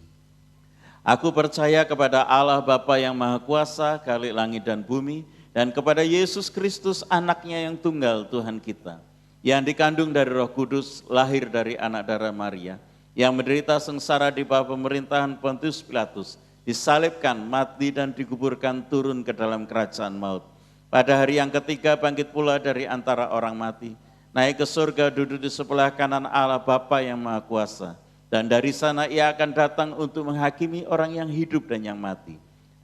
Aku percaya kepada Allah Bapa yang Maha Kuasa, Khalik langit dan bumi, dan kepada Yesus Kristus anaknya yang tunggal Tuhan kita, yang dikandung dari Roh Kudus, lahir dari anak darah Maria, yang menderita sengsara di bawah pemerintahan Pontius Pilatus, disalibkan, mati dan dikuburkan, turun ke dalam kerajaan maut. Pada hari yang ketiga bangkit pula dari antara orang mati, naik ke surga, duduk di sebelah kanan Allah Bapa yang Maha Kuasa, dan dari sana ia akan datang untuk menghakimi orang yang hidup dan yang mati.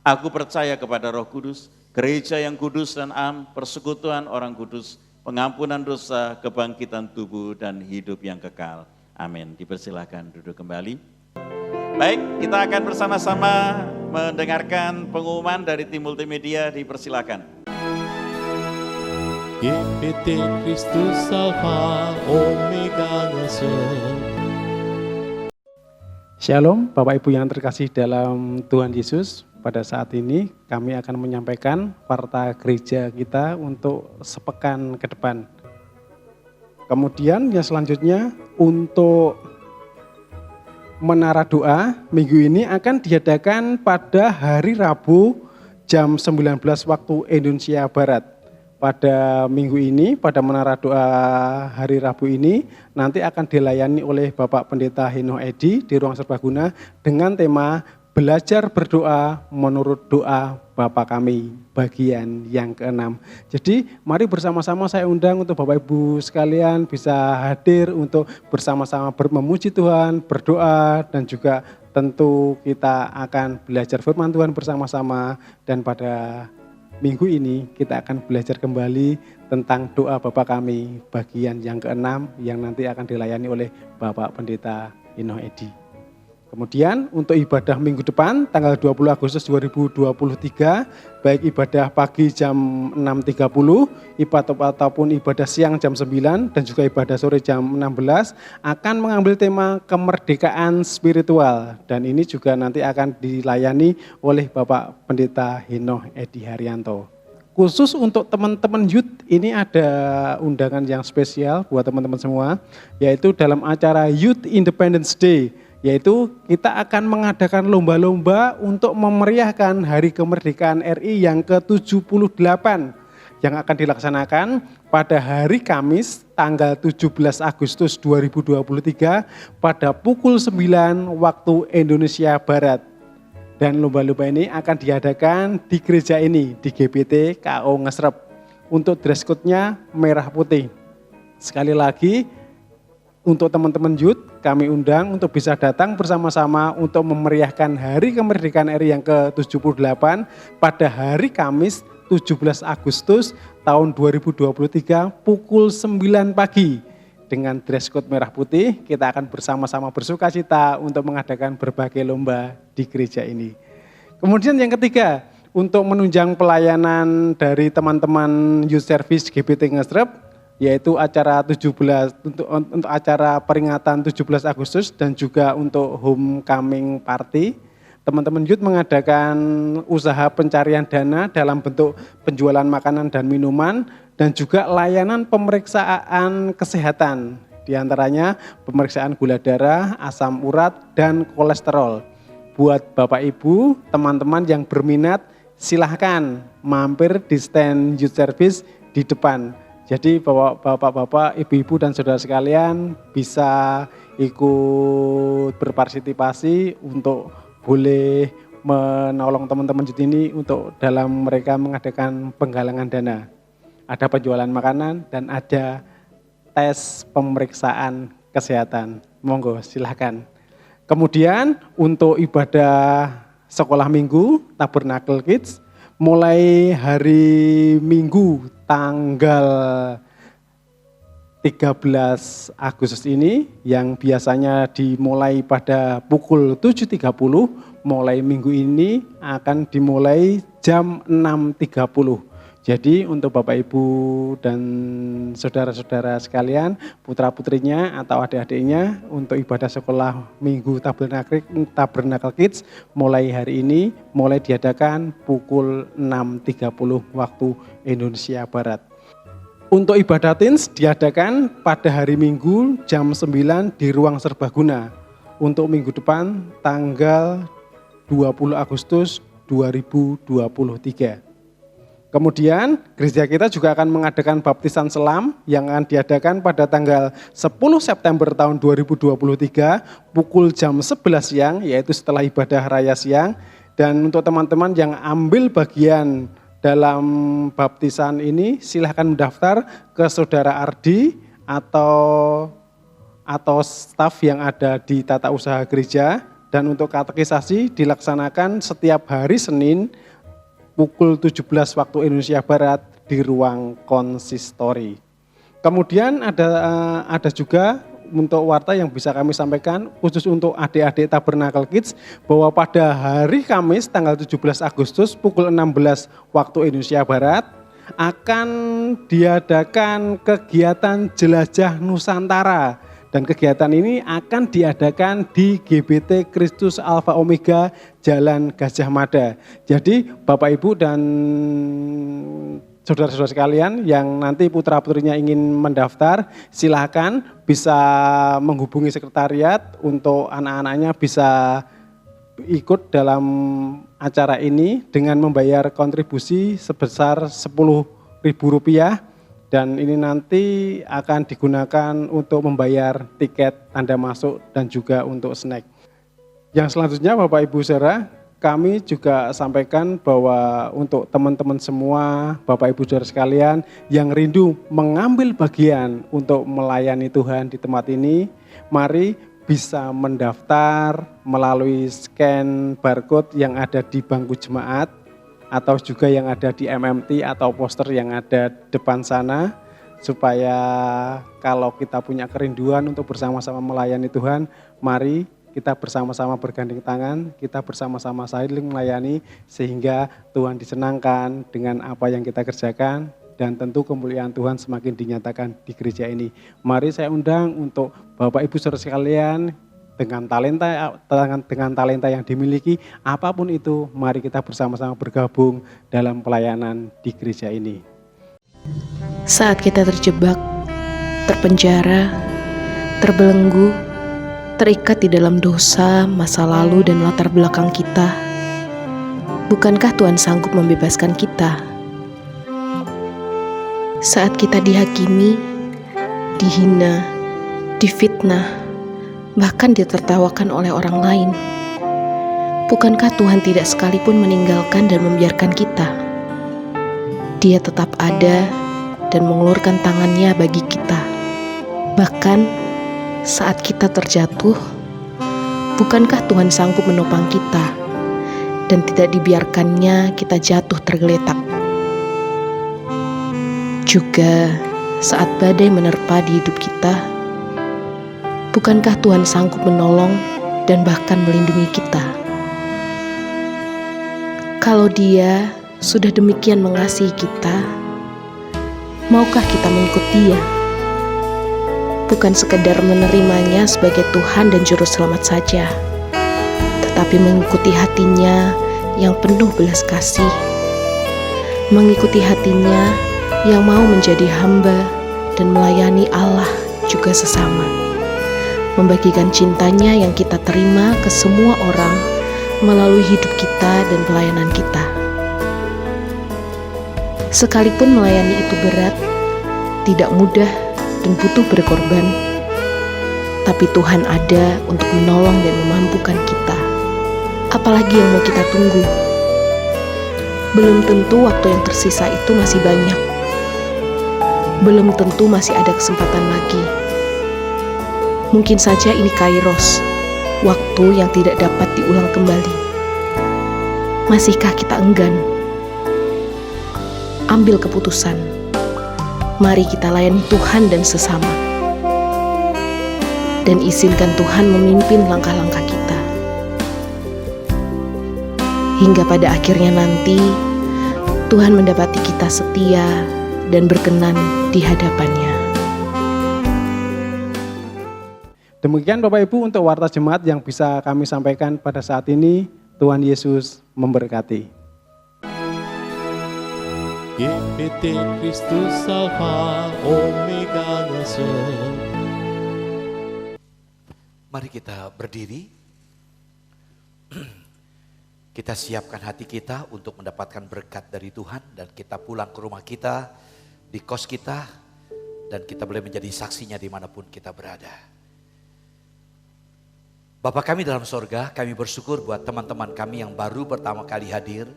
Aku percaya kepada Roh Kudus, gereja yang kudus dan am, persekutuan orang kudus, pengampunan dosa, kebangkitan tubuh dan hidup yang kekal. Amin. Dipersilakan duduk kembali. Baik, kita akan bersama-sama mendengarkan pengumuman dari tim multimedia. Dipersilakan. GPT Kristus Alfa Omega Shalom Bapak Ibu yang terkasih dalam Tuhan Yesus. Pada saat ini kami akan menyampaikan warta gereja kita untuk sepekan ke depan. Kemudian yang selanjutnya untuk menara doa minggu ini akan diadakan pada hari Rabu jam 19 waktu Indonesia Barat. Pada minggu ini, pada menara doa hari Rabu ini, nanti akan dilayani oleh Bapak Pendeta Henoh Edi di Ruang Serbaguna dengan tema Belajar Berdoa Menurut Doa Bapa Kami, bagian yang ke-6. Jadi mari bersama-sama saya undang untuk Bapak Ibu sekalian bisa hadir untuk bersama-sama memuji Tuhan, berdoa, dan juga tentu kita akan belajar firman Tuhan bersama-sama. Dan pada minggu ini kita akan belajar kembali tentang doa Bapa Kami bagian yang ke-6 yang nanti akan dilayani oleh Bapak Pendeta Henoh Edi. Kemudian untuk ibadah minggu depan tanggal 20 Agustus 2023 baik ibadah pagi jam 6.30 ataupun ibadah siang jam 9 dan juga ibadah sore jam 16 akan mengambil tema kemerdekaan spiritual dan ini juga nanti akan dilayani oleh Bapak Pendeta Henoh Edi Haryanto. Khusus untuk teman-teman youth ini ada undangan yang spesial buat teman-teman semua yaitu dalam acara Youth Independence Day. Yaitu kita akan mengadakan lomba-lomba untuk memeriahkan Hari Kemerdekaan RI yang ke-78 yang akan dilaksanakan pada hari Kamis tanggal 17 Agustus 2023 pada pukul 9 waktu Indonesia Barat. Dan lomba-lomba ini akan diadakan di gereja ini, di GPT KO Ngesrep. Untuk dress code-nya merah putih. Sekali lagi, untuk teman-teman youth, kami undang untuk bisa datang bersama-sama untuk memeriahkan Hari Kemerdekaan RI yang ke-78 pada hari Kamis 17 Agustus tahun 2023 pukul 9 pagi. Dengan dress code merah putih, kita akan bersama-sama bersukacita untuk mengadakan berbagai lomba di gereja ini. Kemudian yang ketiga, untuk menunjang pelayanan dari teman-teman Youth Service GPT Ngesrep, yaitu acara 17 untuk acara peringatan 17 Agustus dan juga untuk homecoming party. Teman-teman youth mengadakan usaha pencarian dana dalam bentuk penjualan makanan dan minuman dan juga layanan pemeriksaan kesehatan. Di antaranya pemeriksaan gula darah, asam urat dan kolesterol. Buat Bapak Ibu, teman-teman yang berminat silahkan mampir di stand Youth Service di depan. Jadi bapak-bapak, ibu-ibu dan saudara sekalian bisa ikut berpartisipasi untuk boleh menolong teman-teman youth ini untuk dalam mereka mengadakan penggalangan dana. Ada penjualan makanan dan ada tes pemeriksaan kesehatan. Monggo silahkan. Kemudian untuk ibadah sekolah minggu Tabernacle Kids mulai hari Minggu tanggal 13 Agustus ini yang biasanya dimulai pada pukul 7.30, mulai minggu ini akan dimulai jam 6.30. Jadi untuk Bapak Ibu dan saudara-saudara sekalian, putra-putrinya atau adik-adiknya untuk ibadah sekolah Minggu Tabernacle Kids mulai hari ini, mulai diadakan pukul 6.30 waktu Indonesia Barat. Untuk ibadah teens diadakan pada hari Minggu jam 9 di ruang serbaguna untuk minggu depan tanggal 20 Agustus 2023. Kemudian gereja kita juga akan mengadakan baptisan selam yang akan diadakan pada tanggal 10 September tahun 2023 pukul jam 11 siang, yaitu setelah ibadah raya siang. Dan untuk teman-teman yang ambil bagian dalam baptisan ini, silahkan mendaftar ke Saudara Ardi atau staf yang ada di tata usaha gereja. Dan untuk katekisasi dilaksanakan setiap hari Senin pukul 17 waktu Indonesia Barat di ruang konsistori. Kemudian ada juga untuk warta yang bisa kami sampaikan khusus untuk adik-adik Tabernacle Kids bahwa pada hari Kamis tanggal 17 Agustus pukul 16 waktu Indonesia Barat akan diadakan kegiatan Jelajah Nusantara. Dan kegiatan ini akan diadakan di GBT Kristus Alpha Omega Jalan Gajah Mada. Jadi Bapak Ibu dan saudara-saudara sekalian yang nanti putra-putrinya ingin mendaftar, silakan bisa menghubungi sekretariat untuk anak-anaknya bisa ikut dalam acara ini dengan membayar kontribusi sebesar Rp10.000 dan ini nanti akan digunakan untuk membayar tiket tanda masuk dan juga untuk snack. Yang selanjutnya Bapak Ibu saudara, kami juga sampaikan bahwa untuk teman-teman semua, Bapak Ibu saudara sekalian yang rindu mengambil bagian untuk melayani Tuhan di tempat ini, mari bisa mendaftar melalui scan barcode yang ada di bangku jemaat atau juga yang ada di MMT atau poster yang ada depan sana, supaya kalau kita punya kerinduan untuk bersama-sama melayani Tuhan, mari kita bersama-sama bergandeng tangan, kita bersama-sama saling melayani sehingga Tuhan disenangkan dengan apa yang kita kerjakan dan tentu kemuliaan Tuhan semakin dinyatakan di gereja ini. Mari saya undang untuk Bapak Ibu saudara sekalian dengan talenta yang dimiliki, apapun itu, mari kita bersama-sama bergabung dalam pelayanan di gereja ini. Saat kita terjebak, terpenjara, terbelenggu, terikat di dalam dosa, masa lalu dan latar belakang kita, bukankah Tuhan sanggup membebaskan kita? Saat kita dihakimi, dihina, difitnah, bahkan ditertawakan oleh orang lain, bukankah Tuhan tidak sekalipun meninggalkan dan membiarkan kita? Dia tetap ada dan mengulurkan tangannya bagi kita. Bahkan saat kita terjatuh, bukankah Tuhan sanggup menopang kita dan tidak dibiarkannya kita jatuh tergeletak? Juga saat badai menerpa di hidup kita, bukankah Tuhan sanggup menolong dan bahkan melindungi kita? Kalau Dia sudah demikian mengasihi kita, maukah kita mengikut Dia? Bukan sekedar menerimanya sebagai Tuhan dan Juru Selamat saja, tetapi mengikuti hatinya yang penuh belas kasih, mengikuti hatinya yang mau menjadi hamba dan melayani Allah juga sesama, membagikan cintanya yang kita terima ke semua orang melalui hidup kita dan pelayanan kita. Sekalipun melayani itu berat, tidak mudah dan butuh berkorban, tapi Tuhan ada untuk menolong dan memampukan kita. Apalagi yang mau kita tunggu? Belum tentu waktu yang tersisa itu masih banyak. Belum tentu masih ada kesempatan lagi. Mungkin saja ini kairos, waktu yang tidak dapat diulang kembali. Masihkah kita enggan? Ambil keputusan. Mari kita layani Tuhan dan sesama. Dan izinkan Tuhan memimpin langkah-langkah kita. Hingga pada akhirnya nanti, Tuhan mendapati kita setia dan berkenan di hadapannya. Demikian Bapak Ibu untuk warta jemaat yang bisa kami sampaikan pada saat ini. Tuhan Yesus memberkati. GPT Kristus Alfa Omega ngasih. Mari kita berdiri. Kita siapkan hati kita untuk mendapatkan berkat dari Tuhan. Dan kita pulang ke rumah kita, di kos kita. Dan kita boleh menjadi saksinya dimanapun kita berada. Bapa kami dalam sorga, kami bersyukur buat teman-teman kami yang baru pertama kali hadir.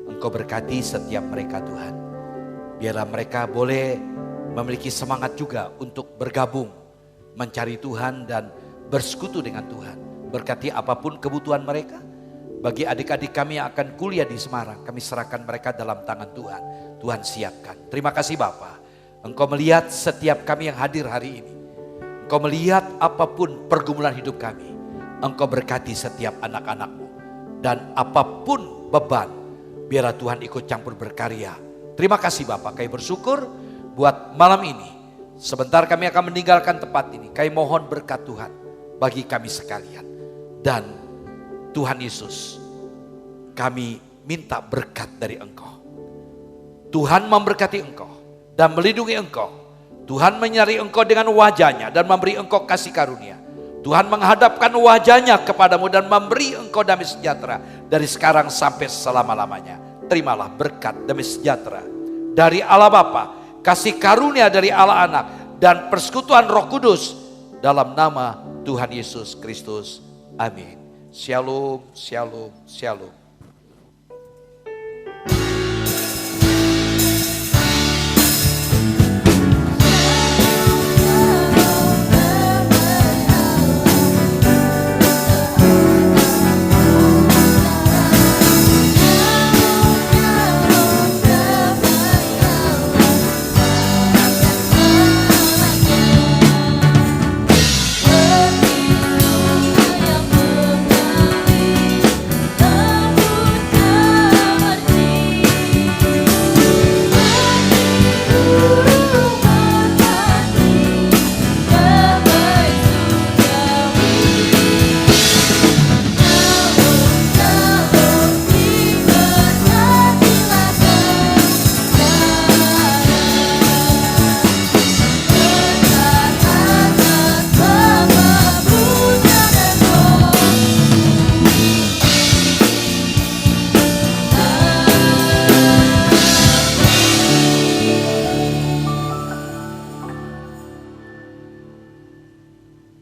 Engkau berkati setiap mereka Tuhan. Biarlah mereka boleh memiliki semangat juga untuk bergabung, mencari Tuhan dan bersekutu dengan Tuhan. Berkati apapun kebutuhan mereka. Bagi adik-adik kami yang akan kuliah di Semarang, kami serahkan mereka dalam tangan Tuhan. Tuhan siapkan. Terima kasih Bapa. Engkau melihat setiap kami yang hadir hari ini. Engkau melihat apapun pergumulan hidup kami. Engkau berkati setiap anak-anak-Mu. Dan apapun beban, biarlah Tuhan ikut campur berkarya. Terima kasih Bapak, kami bersyukur buat malam ini. Sebentar kami akan meninggalkan tempat ini. Kami mohon berkat Tuhan bagi kami sekalian. Dan Tuhan Yesus, kami minta berkat dari Engkau. Tuhan memberkati Engkau dan melindungi Engkau. Tuhan menyari Engkau dengan wajahnya dan memberi Engkau kasih karunia. Tuhan menghadapkan wajahnya kepadamu dan memberi Engkau damai sejahtera dari sekarang sampai selama-lamanya. Terimalah berkat damai sejahtera dari Allah Bapa, kasih karunia dari Allah Anak, dan persekutuan Roh Kudus dalam nama Tuhan Yesus Kristus. Amin. Shalom, shalom, shalom.